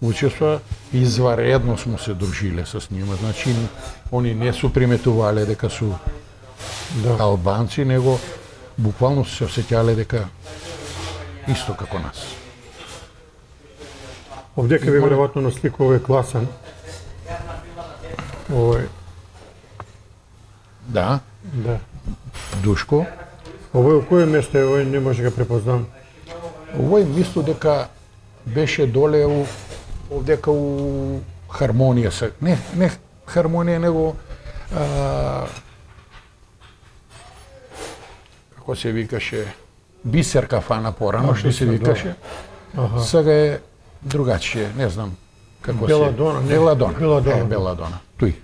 Учества, изваредно смо се дружиле с нима. Значи, они не су приметувале дека су албанци, него буквално се осеќале дека исто како нас. Овдека ви веројатно на слика овој класан. Овој, Да, да. Душко. Овој у кој место е, овој не може да го препознам. Овој мисло дека беше доле овдека у хармонија се. Не хармонија, него како се викаше, Бисер кафана порано, што се викаше. Сега е другачие, не знам како се. Беладона, не? Беладона. Беладона. Беладона. Туј.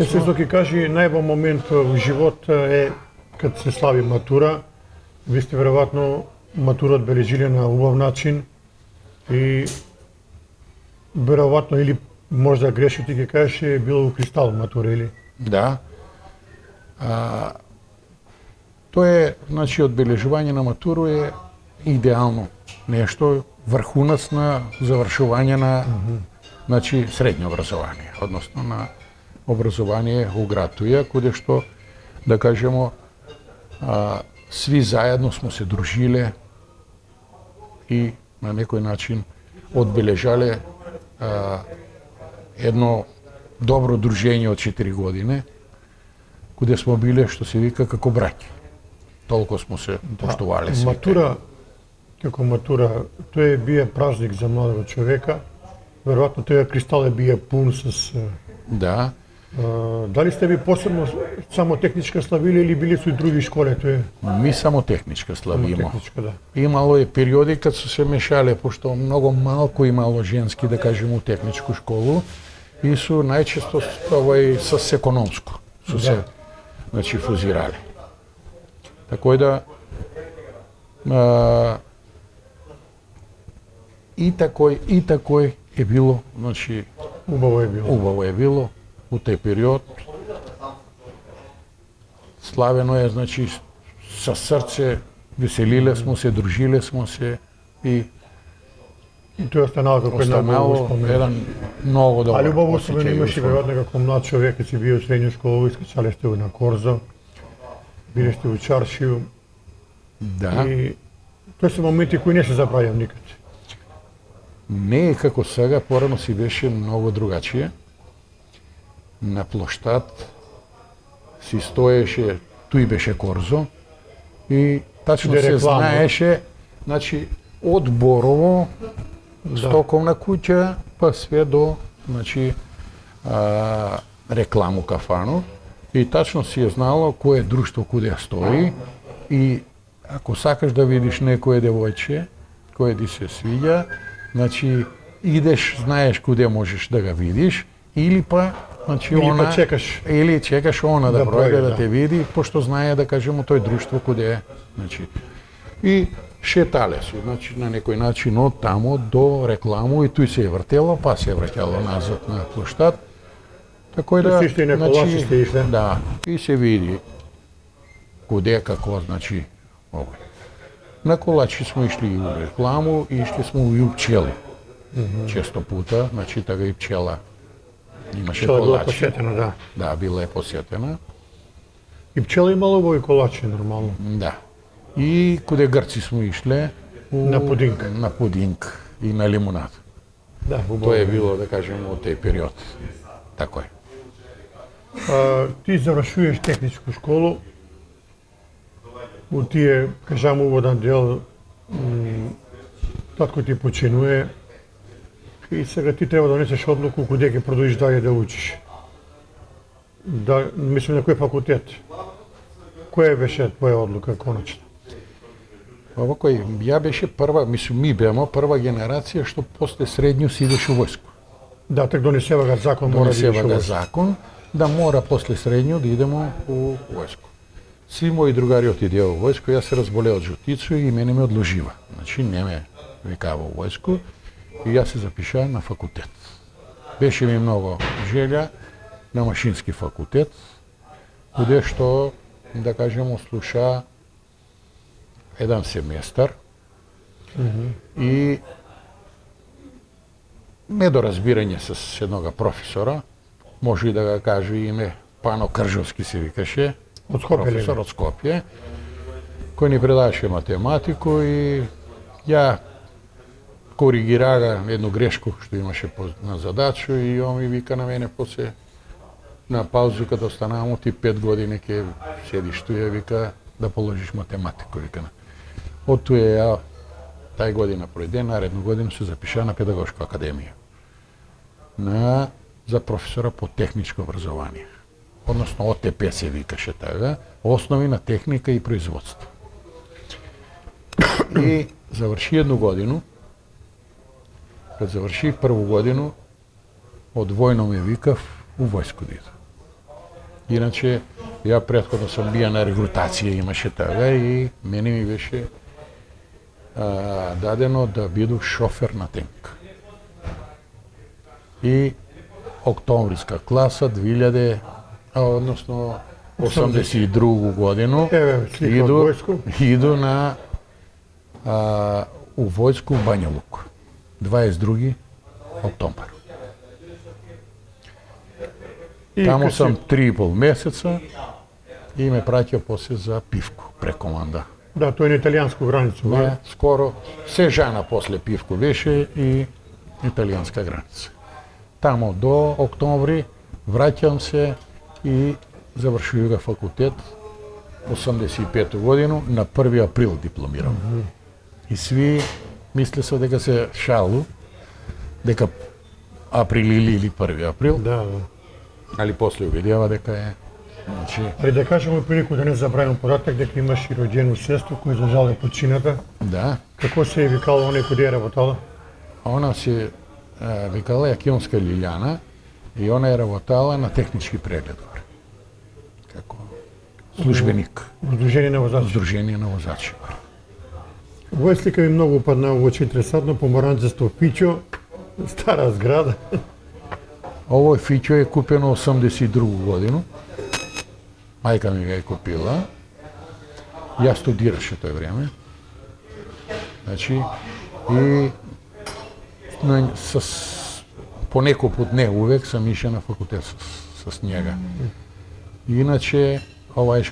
се ќе кажи најбо момент во живот е кад се слави матура. Ви сте веројатно матура одбележили на убав начин и веројатно или можда грешно ти ќе кажеш е било у Кристал матура или? Да. Тоа е, значи, одбележување на матуру е идеално нешто, врхунац на завршување на значи средно образование, односно на образование у град Туја, каде што да кажемо сви заедно смо се дружиле и на некој начин одбележале едно добро дружење од 4 години, каде смо биле, што се вика, како браќа. Толку смо се поштувале сите. Матура, како матура, тоа бие празник за младого човека. Веројатно тој Кристал е бие пун с... Да. Дали сте ви посебно само техничка славили или били су и други школи? Тоа е... Ми само техничка славимо. Техничка, да. Имало е периоди кад се мешале, пошто многу малку имало женски, да кажем, у техничку школу и су најчесто с економско. Су се, значи, фузирале. Тако да и такој е било, значи убаво е било у тој период. Славено е, значи, со срце, веселиле смо се, дружиле смо се и тоа останало како една убава спомен. Еден многу добар. Али убаво спомен имаше веројатно како млад човек, кога си био средња школа, искачале сте на корзо, биле сте у чаршију. Да. И тоа се моменти кои не се забравам никад. Не е како сега, порано си беше многу другачие. На плоштад си стоеше, туј беше корзо и тачно се знаеше, значи, од Борово, стоковна куќа, па све до, значи, рекламу кафану и тачно си е знало кое друштво куде стои и ако сакаш да видиш некое девојче, кое ти се свиѓа, значи, идеш, знаеш куде можеш да го видиш, или па, значи, или чекаш она да пројде да те види, пошто знае, да кажемо, тој друштво куде е. Значи, и шетале си, значи, на некој начин од тамо до рекламу и тој се е вртело, па се е враќало назад на плоштад. Тако да, значи, да, и се види куде, како, значи, овој. На колачи смо ишли и у рекламу, и ишли смо и у пчели. Често пута, значи, тага и пчела имаше колачи. Била посетена, да. Да, била е посетена. И пчела имало во и колачи, нормално. Да. И куде грци смо ишле? На пудинг. На пудинг и на лимунад. Да, тоа е било, да кажем, од тој период. Тако е. Ти завршуваш техничку школу, у тие, кажам, уводен дел, татко ти починуе и сега ти треба да донесеш одлуку куде ќе продолжиш дале да учиш. Да, мислам на кој факултет. Која беше твоја одлука конечно? Овако, ја беше прва, мислам, ми беме прва генерација што после средњу си идеш у војско. Да, так донесева га закон, мора да идеш у војско. Закон, да мора после средњу да идемо у војско. Сви мои другари отидеа во војско, јас се разболеа од жутицу и мене ме одложива. Значи не ме викава во војско и јас се запиша на факултет. Беше ми многу желја на машински факултет, каде што, да кажемо, слуша еден семестар и недоразбирање с еднога професора, може и да го каже име, Пано Кржовски се викаше, професор од Скопје, кој ни предаваше математику и ја коригирага едну грешку што имаше на задачу и он ми вика на мене после на паузу кога останавам ти 5 години ќе седиш туја, вика да положиш математику, вика. Од туја ја тај година пројде, наредну година се запиша на педагошка академија за професора по техничко образование. Односно ОТП се викаше тага, основи на техника и производство. И заврши едну годину. Кад завршив прву годину, од војно ме викав у војско да идам. Иначе, ја претходно сам бија на регрутација, имаше тага и мене ми беше дадено да биду шофер на тенк. И октомвриска класа 82 годину иду на у војску у Бања Лук. 22 октомбар. Тамо сам 3,5 месеца и ме праќа после за Пивко, прекоманда. Да, тој е на италијанску граница. Не, скоро, се жана после Пивко беше и италијанска граница. Тамо до октомври враќам се и завршувам факултет 85 годину, на 1 април дипломирам. И сви мисле се дека се шалу, дека април или 1 април. Да. Али после увидела дека е. Значи, Али да кажеме прилику да не забравим податок дека имаш и роđenu сестру која за жал е почината. да, Како се е викала оне кој е работала? она се викала Јакионска Лилјана и она е работала на технички преглед горе. Како службеник, Сдружение на возачи. Сдружение на возачи. Овој слика ми многу упадна во очи, интересантно, помаранчесто пичо, стара зграда. Овој фичо е купено 82 годину. Мајка ми го е купила. Ја студираше тој време. Значи, и по некој пат, не увек, сам ише на факултет с njega. Иначе, ова е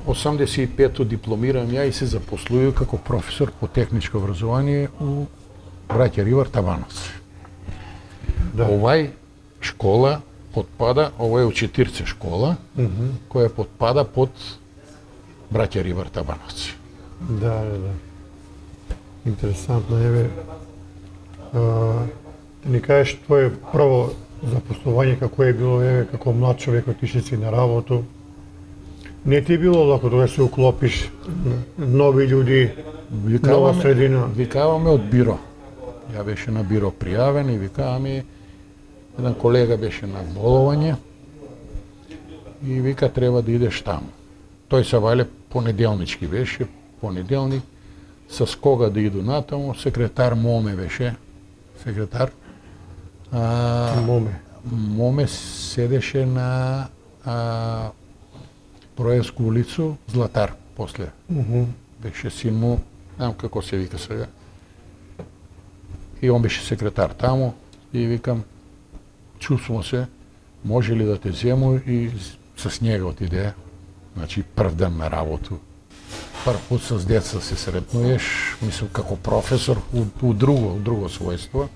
85-то дипломирам ја и се запослуju како професор по техничко образование у браќа Ривар Табановци. Да. Овај школа потпада, ова е у Четирце школа, која потпада под браќа Ривар Табановци. Да. Интересантно, еве. Да ни кажеш твое прво запослување како е било, еве, како млад човек отише си на работу. Не ти било лако да се уклопиш, нови луѓи, нова средина. Викаваме од биро. Ја беше на биро пријавен и викаваме, еден колега беше на боловање и вика треба да идеш таму. Тој се вале понеделнички беше, понеделник, с кога да иду натаму, секретар Моме беше, секретар. Моме седеше на Проевску улицу, Златар, после. Беше син му, знам како се вика сега. И он беше секретар таму и викам, чувствувам се, може ли да те зему и с njega отиде, значи прв ден на работу. Прв пут с деца се сретнуеш, мислам како професор у друго својство,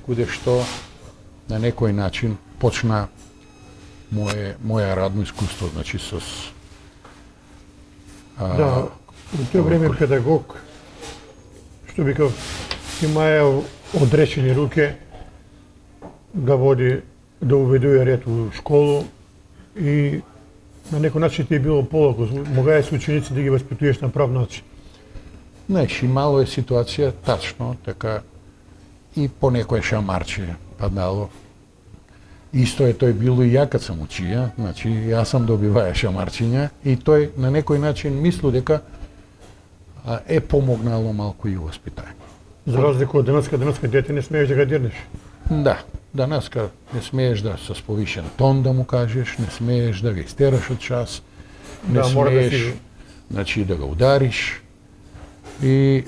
куде што на некој начин почна моја радно искуство, значи с Да, у тоа време педагог, што викав, имаја одрешени руке да води, да уведува ред у школу и на некој начин ти е било полако. Могаја се ученици да ги воспитуваш на прав начин. Знаеш, имало е ситуација тачно, така и по некој шамарче паднало. Исто е тој било и ја кад сам учија, значи јас сам добиваја шамарчиња и тој на некој начин мислу дека е помогнало малку и воспитање. За разлика од денеска дете не смееш да го дирнеш. Да, денеска не смееш да со повишен тон да му кажеш, не смееш да го истераш од час, не Да, мора да смееш, си- значи да го удариш и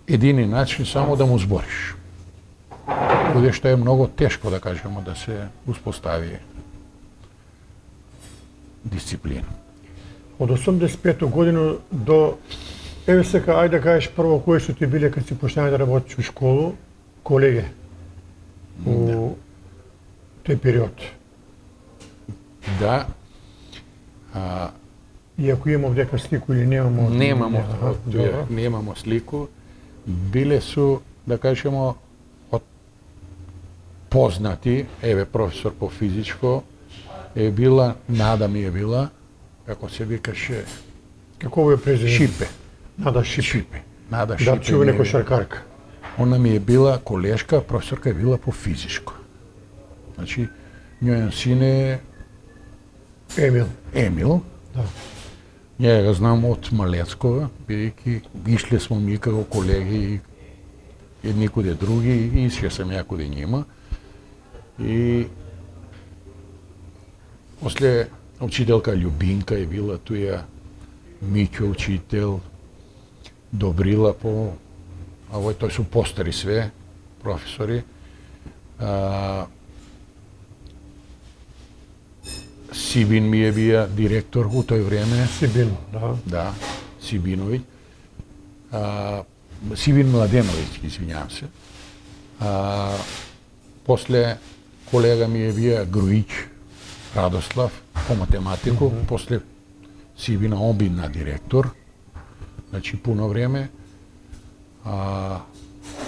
едини начин само да му збориш. Куде што е многу тешко да кажеме да се успостави дисциплина. Од 85 година до еве сега ајде да кажеш прво кои што ти биле кад си почнаа да работиш у школу, колеги у тој период. Да, И ако имам дека слику или немамо... немамо слику, биле су, да кажемо, од познати, еве професор по физичко, е била, Нада ми е била, како се викаше, Како е презиме? Шипе. Нада Шипе. Шипе. Нада Да, Шипе. чува ми е некој била. шаркарка. Она ми е била колешка, професорка е била по физичко. Значи, Нjoен син е Емил. Емил. Да. Ја го знам од Малецкова, бидејќи ишле смо ми како колеги едни куде други и исше сам ја куде њима. И после учителка Љубинка е била туја, Миќо учител, Добрила по овој тој су постари све професори. Сибин ми е бија директор у тој време. Сибин, да. Да, Сибиновиќ. Сибин Младеновиќ, извинјавам се. После колега ми е бија Груиќ Радослав по математику, после Сибина обидна директор, значи пуно време.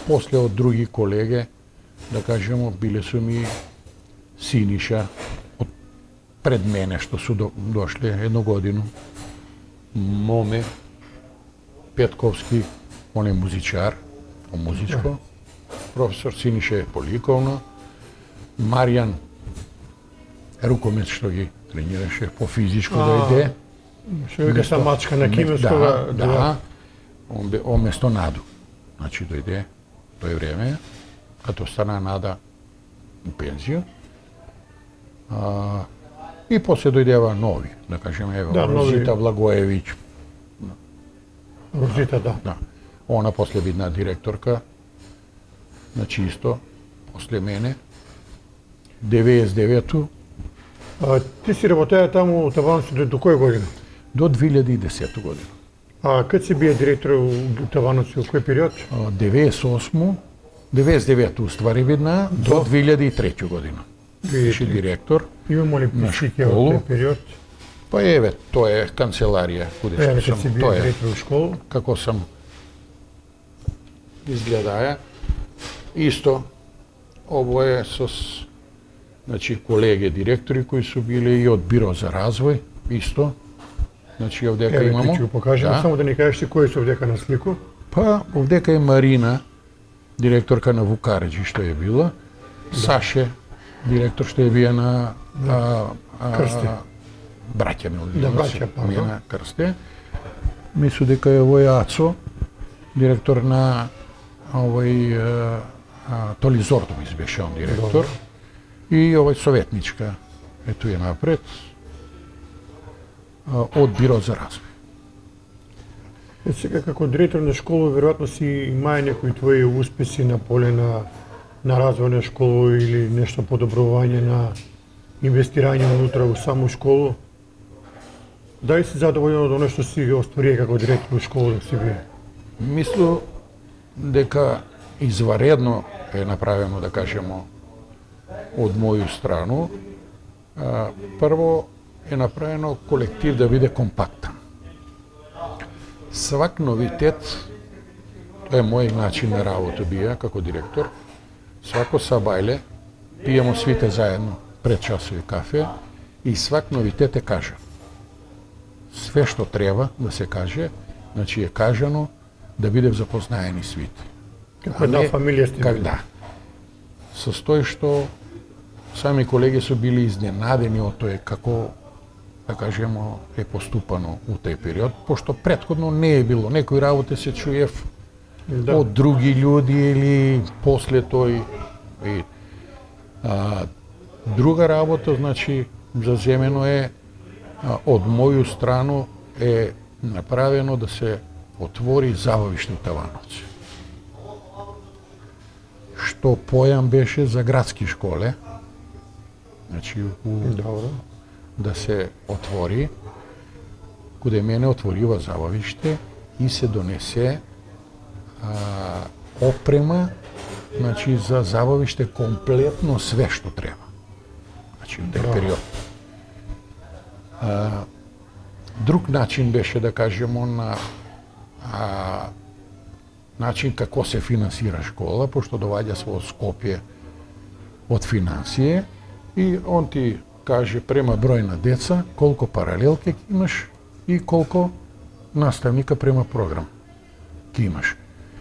После од други колеги, да кажемо, биле су ми Синиша, од пред мене што су дошле едно годину, Моме Петковски, он е музичар, музичко, професор Синиша е по ликовно, Маријан рукомет што ги тренираше, по физичко дојде. Што вика са мачка на Кимевскога. Да, он место Наду. Значи дојде тој време, като стана Нада у пензија. И после дојдева нови, да кажеме, ево, Да, Розита нови. Благоевиќ. Розита, да. Да. Она после видна директорка, значи исто, после мене. 99-ту Ти си работеа таму у Тавановци до која година? до 2010 година. Кад си бија директор у Тавановци, у кој период? 98-му, 99-ту уствари видна, до 2003 година. Беше директор. Имамо ли на присеќа од школу. тој период? Па еве, тоа е канцеларија, куде Кад што си сам. бија Тоа е директор у школа? како сам изгледаја. Исто, ово е со значи колеги директори кои су били и од Биро за развој, исто. Значи овдека Еве, имамо. ти ќе го покажеме, Да. само да ни кажеш ти кои се овдека на слику. Па овдека е Марина, директорка на Вукареджи што е била, Саше, директор што е бија на Крсте. Браќа ми Да, браќа, пардон. ми е на Крсте. Мислу дека е овој Ацо, директор на овој Толи Зордовиќ беше он директор. И овој советничка е туја напред од Биро за развој. Сега како директор на школа, веројатно си имај некои твои успеси на поле на развој на школа или нешто подобрување на инвестирање внутра у саму школу. Дали си задоволен од оно што си остварија како директор у школа да си бие? Мислу дека изваредно е направено, да кажемо, од моја страну. Прво е направено колектив да биде компактен. Свак новитет, тоа е мој начин на работа бија како директор, свако сабајле, пиемо свите заедно пред часови кафе и свак новитет е кажан. Све што треба да се каже, значи е кажано да биде запознаени свите. Како една фамилија сте Как били. да. Состои што сами колеги су били изненадени од тоа како, да кажемо, е поступано у тој период, пошто претходно не е било. Некои работи се чуев Да. од други луѓе или после тој. И, друга работа, значи, заземено е од моју страну е направено да се отвори забавиште у Тавановци. Што појам беше за градски школе, значи Добро. да се отвори, каде мене отворива забавиште и се донесе опрема, значи за забавиште комплетно све што треба. Значи у тој период. Друг начин беше, да кажемо, на начин како се финансира школа, пошто доаѓа во Скопје од финансije и он ти каже према број на деца, колку паралелки ќе имаш и колку наставника према програм ќе имаш.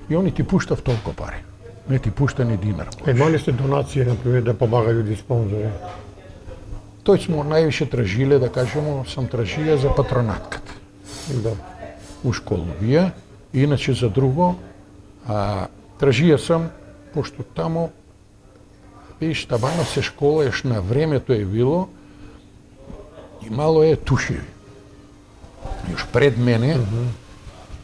И они ти пуштав толку пари. Не ти пушта ни динар. Има ли сте донации, например, да помага луѓе спонзори? тој смо највише тражиле, да кажемо, сам тражија за патронатката. Да. У школу бија, иначе за друго, тражија сам, пошто тамо, виж, Табановце школа еш на времето е било, и мало е тушеви. Још пред мене,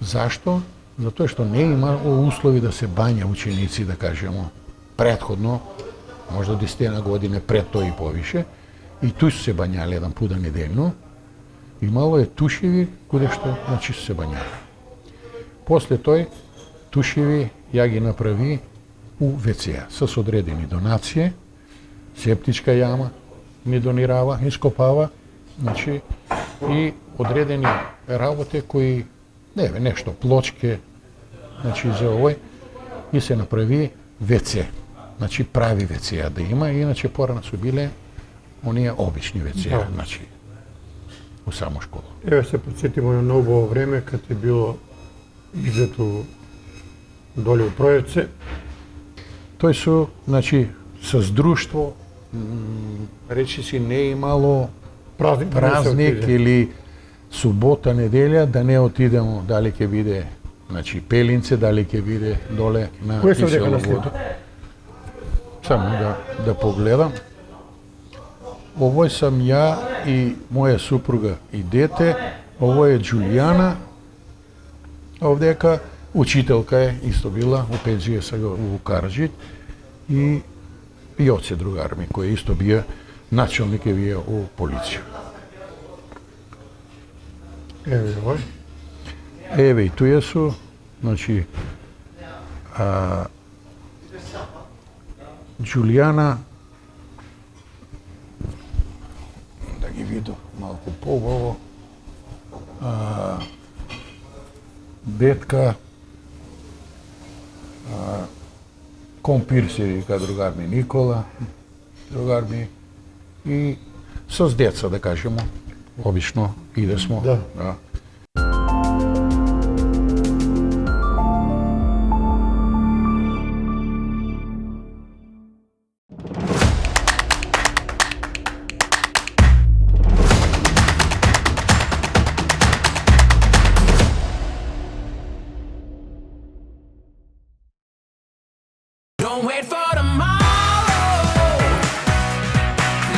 зашто? Затоа што не имало услови да се бања ученици, да кажемо, предходно, можда 10 години пред тој и повише, и туј се бањале еден пуда неделно, и мало е тушеви, каде што, значи, се бањале. После тој, тушеви ја ги направи у ВЦ с одредени донации, септичка јама ни донирава, ископава, значи, и одредени работи кои, нешто, плочке, значи, за овој, и се направи ВЦ. Значи, прави ВЦ да има, иначе порано су биле оние обични ВЦ, значи, у само школа. Еве се подсетимо на ново време, кад е било изето доле у Проевце. Тој су, значи, с друштво, речи си, не имало празник или субота, неделја, да не отидемо, дали ќе биде, значи, Пелинце, дали ќе биде доле на Кој се дека на Кисело вода. Само да погледам. Овој сам ја и моја супруга и дете, овој е Џулијана, овдека учителка е, исто била, у пензија сега у Караџиќ, и Јоце другар ми, кој исто бија началник е бија у полиција. Еве овој. Еве и туја су, значи, Џулијана, да ги видам малку побаво, детка, компир се вика другар ми Никола, другар ми, и с деца, да кажемо, обично иде смо. Да. Don't wait for tomorrow.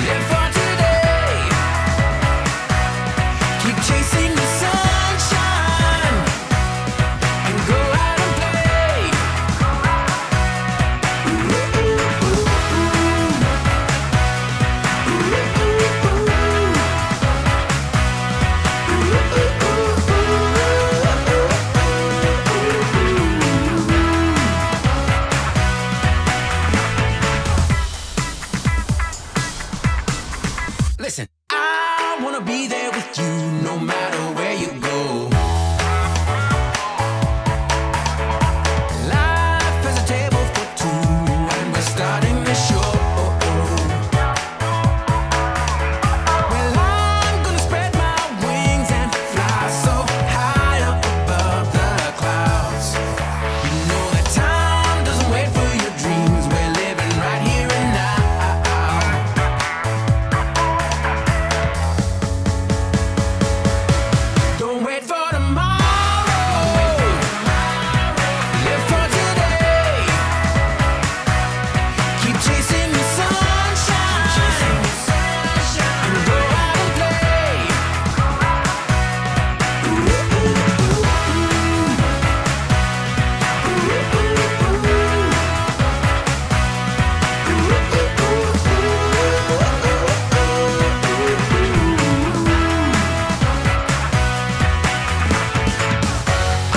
Live for today. Keep chasing the sunshine and go out and play. Listen, I wanna be there with you no matter where you go. Life is a table for two, and we're starting the show. Well, I'm gonna spread my wings and fly so high up above the clouds. You know that time doesn't wait for your dreams. We're living right here and now. Don't wait for tomorrow. Live for today. Keep chasing the sunshine and go out and play.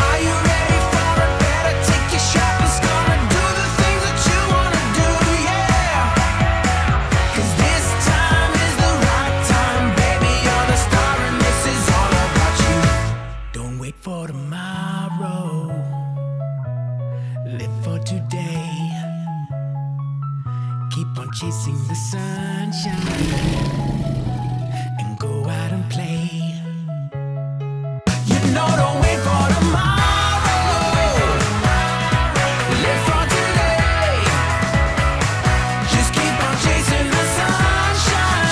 Are you ready for it? Better take your shot. It's gonna do the things that you wanna do, yeah. 'Cause this time is the right time, baby. You're the star and this is all about you. Don't wait for tomorrow. Live for today. Keep on chasing the sunshine and go out and play. You know, don't wait for tomorrow. Live for today. Just keep on chasing the sunshine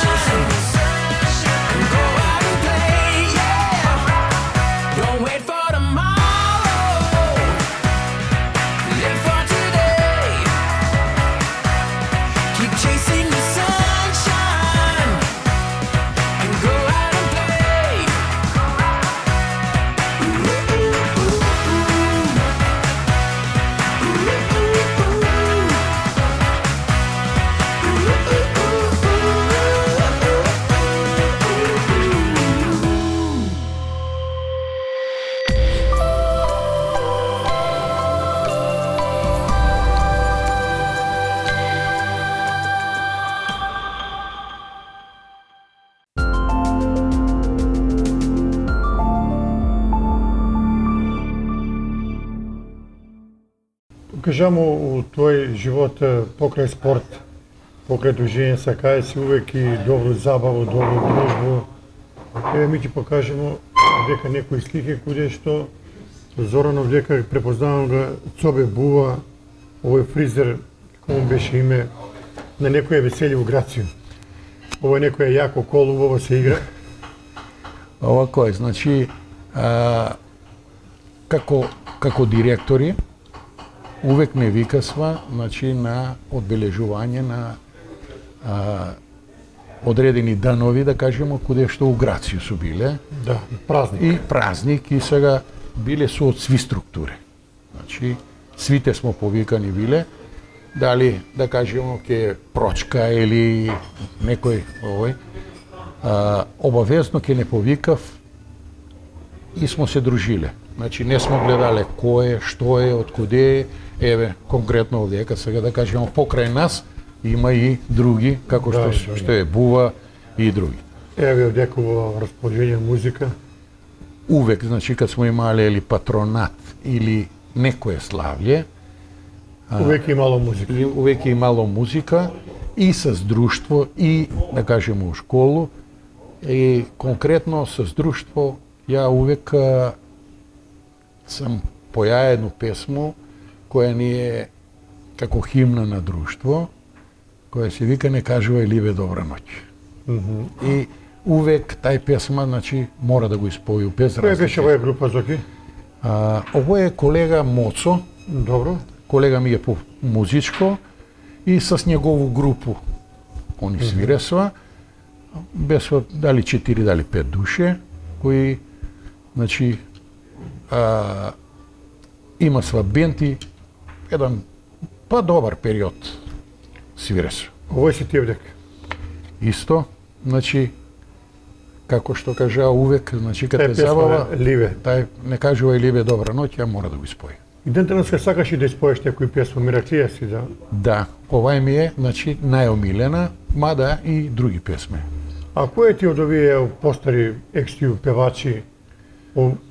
кажамо у тој живот покрај спорт, покрај движење са кај си увек и добро забаву, добро дружбу. Еве ми ти покажемо дека некои слики куде што Зоранов дека препознавам го Цобе Бува, овој фризер, кому беше име, на некоја веселиво Грацију. Ово е некоја јако коло, убаво се игра. Овако е, значи, како директори, увек ме викасва, значи, на одбележување на одредени данови, да кажемо, куде што у Грацију су биле. Да, празник. И празник, и сега биле су од сви структури. Значи, свите смо повикани биле, дали, да кажемо, ке Прочка или некој овој, обавезно ке не повикав и смо се дружиле. Значи, не смо гледале кој е, што е, од куде е, еве, конкретно овдека, сега да кажемо, покрај нас има и други, како што е Бува и други. Еве овдека во расположение музика. Увек, значи, кад смо имале или патронат или некое славје, Увек имало музика. и увек е имало музика и с друштво и, да кажеме, у школу. И конкретно с друштво, ја увек сам поја едно песмо која ни е како химна на друштво, која се вика "Не кажувај ливе добра ноќ". И увек тај песма, значи, мора да го испоју без Која беше разлика. оваа група, Зоки? Ово е колега Моцо, Добро. колега ми е по музичко и с негову групу они свиресва. Бесва дали 4, дали 5 души, кои, значи, има свадбенти, еден па добар период свиресва. Овој си ти овдека. Исто, значи, како што кажа увек, значи, кад Тај те песма забава, е Ливе. тај "Не кажувај ливе добра ноќ", ја мора да го испои. И ден денеска сакаш и да испоеш некој песма, Мираклија си, да? Да, ова ми е, значи, најомилена, мада и други песме. А кој ти од овие постари екстију певачи,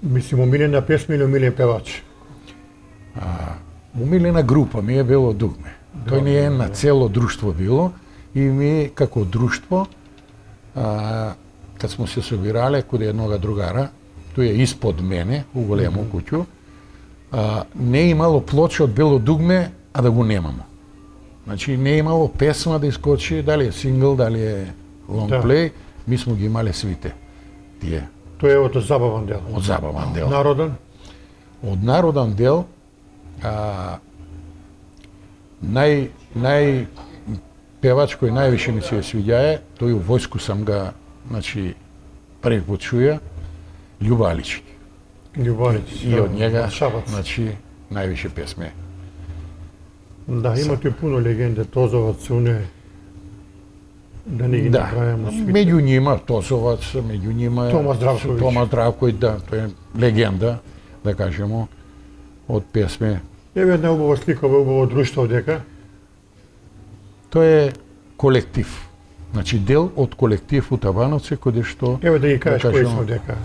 мислим, омилена песма или омилен певач? Умилена група ми е било Дугме. Тој не е на цело друштво било и ми како друштво, кад смо се собирале куде еднога другара, тој е испод мене, у големо куќу, не е имало плоча од Бело Дугме, а да го немамо. Значи не е имало песма да искочи, дали е сингл, дали е лонгплей, ми смо ги имале свите. Тие, Тој е од забаван дел. од забаван дел. Народен? Од народен дел, нај певач кој највише ми се свиѓае, тој у војску сам ga, значи, први пат чуја, Љуба Алички. Љубавич. И од njega, Шабац. значи, највише песме. Да, имате пуно легенде, Тозовац, уне, да не ги Да, набрајаме свите. меѓу њима Тозовац, меѓу њима Тома Здравковиќ. Тома Здравковиќ, да, тој е легенда, да кажемо, од песме. Еве една убава слика, убаво друштво овдека. Тој е колектив. Значи дел од колектив у Табановци, каде што Еве да ги кажеш кои кажемо, се овдека.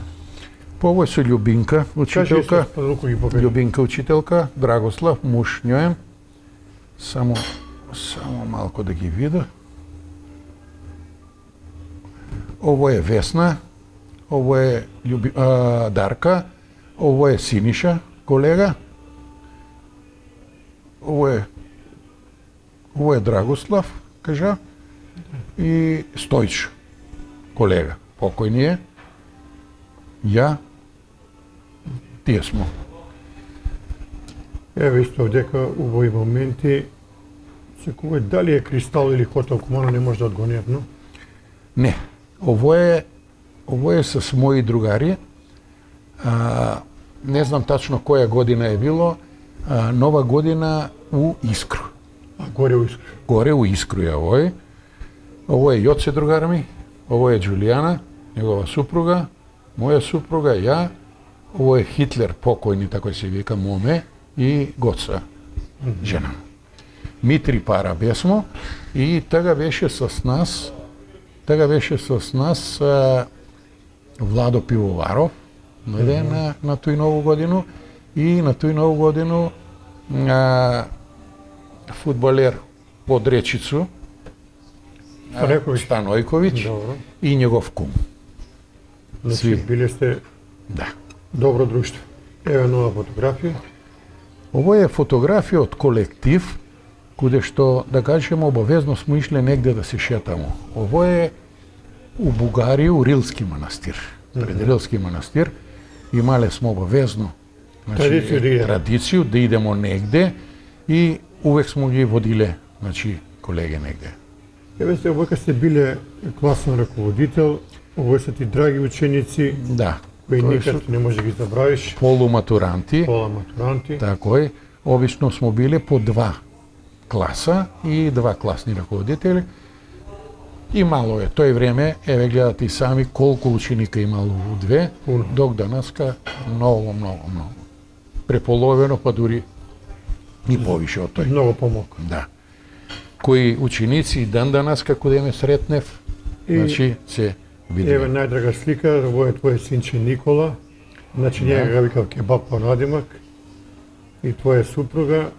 По овој се Љубинка, Кажи учителка, со руку ги покажи. Љубинка учителка, Драгослав, муж њој. Само малку да ги вида. Ово е Весна, ово е Дарка, ово е Синиша, колега. Ово е Драгослав, кажа, и Стојчо, колега, покојни е. Ја, тие смо. Еве исто овдека убави моменти. Секогаш дали е Кристал или Хотел Кумано не може да одгонија, но Не, ово е с мои другари. Не знам тачно која година е било. Нова година у Искру. горе у Искра. Горе у Искру е овој. Ово е Јоце другар ми, ово е Џулијана, негова супруга, моја супруга, ја, ово е Хитлер, покојни, тако се вика, моме, и Гоца, жена. Ми три пара бесмо и тага беше с нас Владо Пивоваров, на тој нову годину, и на тој нову годину фудбалер од Речицу, Станојковиќ. Станојковиќ Добро. и негов кум. Значи, Сви. биле сте Да. добро друштво. Еве нова фотографија. Ово е фотографија од колектив, каде што, да кажеме, обавезно смо ишле негде да се шетамо. Ово е у Бугарија, у Рилски манастир. Пред Рилски манастир имале смо обавезно Традиција да идеме. традицiju да идемо негде и увек смо ги водиле, значи, колеги негде. Еве сте, овој сте биле класен раководител, овој се ти драги ученици, Да. кои Тој никад су не може да ги забравиш, полуматуранти. пола матуранти. Такој, обично смо биле по 2 класа и 2 класни раководители. И мало е. Тој време, еве гледате и сами колку ученика имало у 2, Пуно. док данаска многу. Преполовено, па дури и повише од тој. Многу помог. Да. Кои ученици и дан данаска каде ме сретнев, И значи се еве видиме. најдрага слика, овој е твој синче Никола, значи njega ga викав кебаб по надимак, и твоја супруга,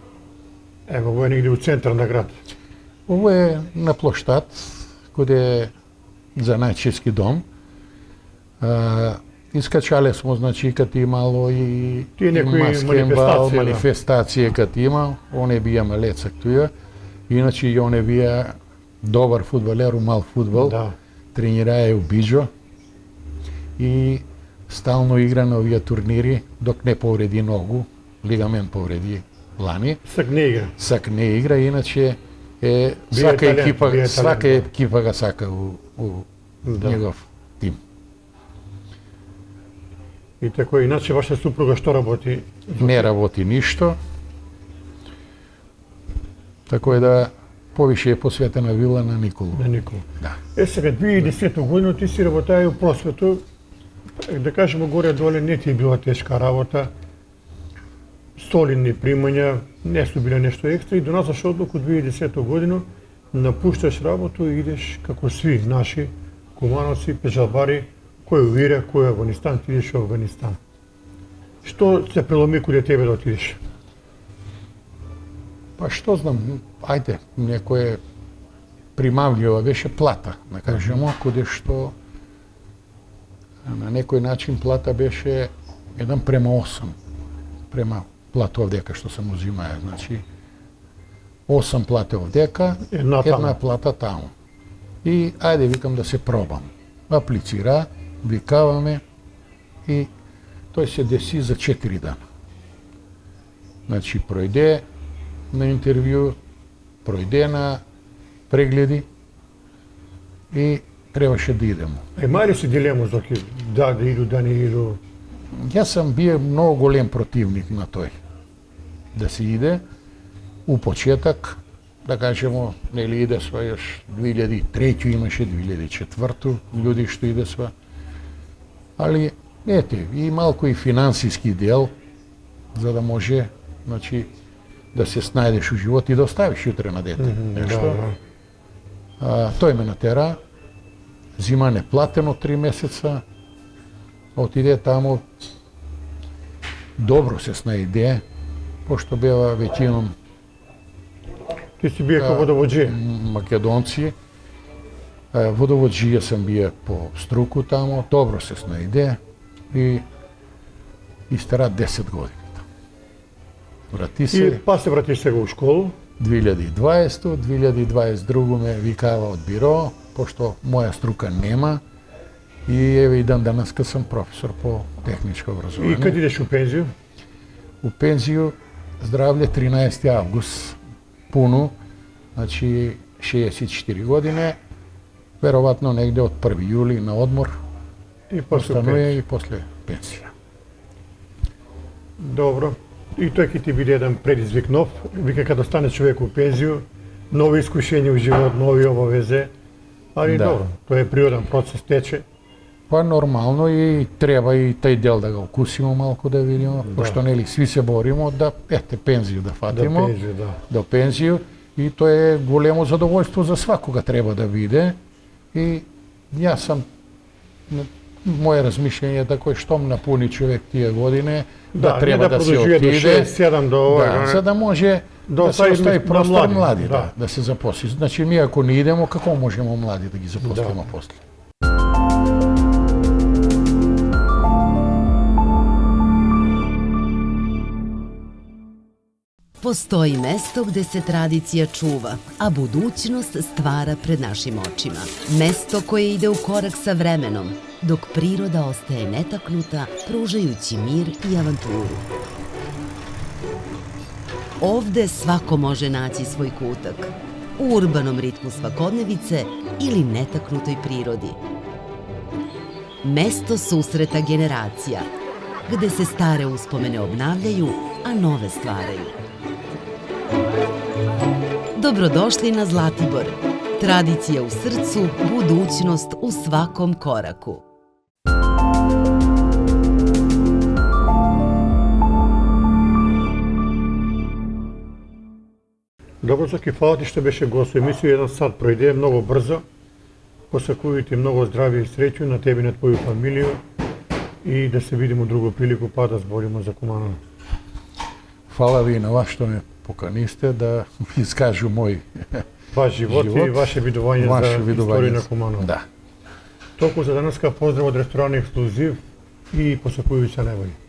еве овој е негде у центар на град. Ово е на площад, каде е за најчески дом. Искачале смо, значи, кад имало и Тие некои маскенбал, манифестации, да. манифестација кад имал, оне бија малецак туја. Иначе и оне бија добар фудбалер у мал фудбал. Да. Тренирае у Биџо и стално игра на овие турнири док не повреди ногу, лигамент повреди лани. Сак не игра. Сак не игра, иначе е Бие талент, екипа, бие свака талент, да. екипа га сака у Да. негов тим. И тако, иначе ваша супруга што работи? Не работи ништо. Тако е да повише е посветена вила на Николу. На Никола. Да. Е сега 2010 година ти си работаја у просвету, да кажеме горе доле не ти е била тешка работа, солидни примања, не су биле нешто екстра и донасаш одлуку 2010 година, напушташ работу и идеш како сви наши кумановци, пежалбари, кој у Ирак, кој у Афганистан, ти идеш у Афганистан. Што се преломи каде тебе да отидеш? Па што знам, ајде, некој примамљива беше плата, да кажемо, каде што на некој начин плата беше 1:8, према плата овдека што се му взимаја, значи 8 плате овдека, Една таму. една плата таму. И ајде викам да се пробам. Аплицира, викаваме и тој се деси за 4 дана. Значи пројде на интервју, пројде на прегледи и требаше да идемо. А има ли си дилема за да иду, да не иду? Јас сам бие многу голем противник на тој. Да се иде у почеток, да кажемо, нели иде сва још 2003 имаше, 2004 луѓе што иде сва. Али, ете, и малку и финансиски дел, за да може, значи, да се снајдеш у живот и да оставиш утре на дете. Нешто. Тој ме натера, зима неплатено 3 месеца, отиде таму, добро се снајде, пошто беа веќином Ти си бие како водовоđe. македонци, водовоđија сам бие по струку тамо, добро се снајде и истера 10 години. Врати И се па се вратиш сега у школу. 2020, 2022 ме викава од биро, пошто моја струка нема, и еве и дан данаска сам професор по техничко И образование. кад идеш у пензију? У пензију здравле 13 август, пуно, значи 64 години, веројатно негде од 1 јули на одмор, И после остануе пензија. и после пенсија. Добро. И тој ќе ти биде еден предизвик нов. Вика кога стане човек у пензију, нови искушења у живот, нови обавезе. Али Да. добро, тоа е природен процес, тече. Па нормално и треба и тај дел да го укусимо малку да видиме, пошто нели сви се бориме да пензију да Да фатимо. пензију, да. До пензију и тоа е големо задоволство за свакога треба да биде и јас сам моје размишљање е такој штом напуни човек тие години да не треба да се продолжува до отиде 6-7 до ова. да, за да може da se ostavi prostor mladi, da. da se zaposli. Znači, mi ako ne idemo, kako možemo mladi da ih zaposlimo posle? Postoji mesto gde se tradicija čuva, a budućnost stvara pred našim očima. Mesto koje ide u korak sa vremenom, dok priroda ostaje netaknuta, pružajući mir i avanturu. Ovde svako može naći svoj kutak, u urbanom ritmu svakodnevice ili netaknutoj prirodi. Mesto susreta generacija, gde se stare uspomene obnavljaju, a nove stvaraju. Dobrodošli na Zlatibor. Tradicija u srcu, budućnost u svakom koraku. Dobro, Zoki, hvala ti što беше gost u emisiju. Jedan sat prойде mnogo brzo. Посакувам ти много здраве и среќу на тебе и на твоju фамилiju и да се видимо другу прилику па да зборимо за Куманово. Hvala vi na vas što me pokaniste da iskažu moj Ваш живот и ваше видување за историја на Куманово. Да. Толку за денеска, поздрав од ресторан Ексклузив и посакувам се најбоље.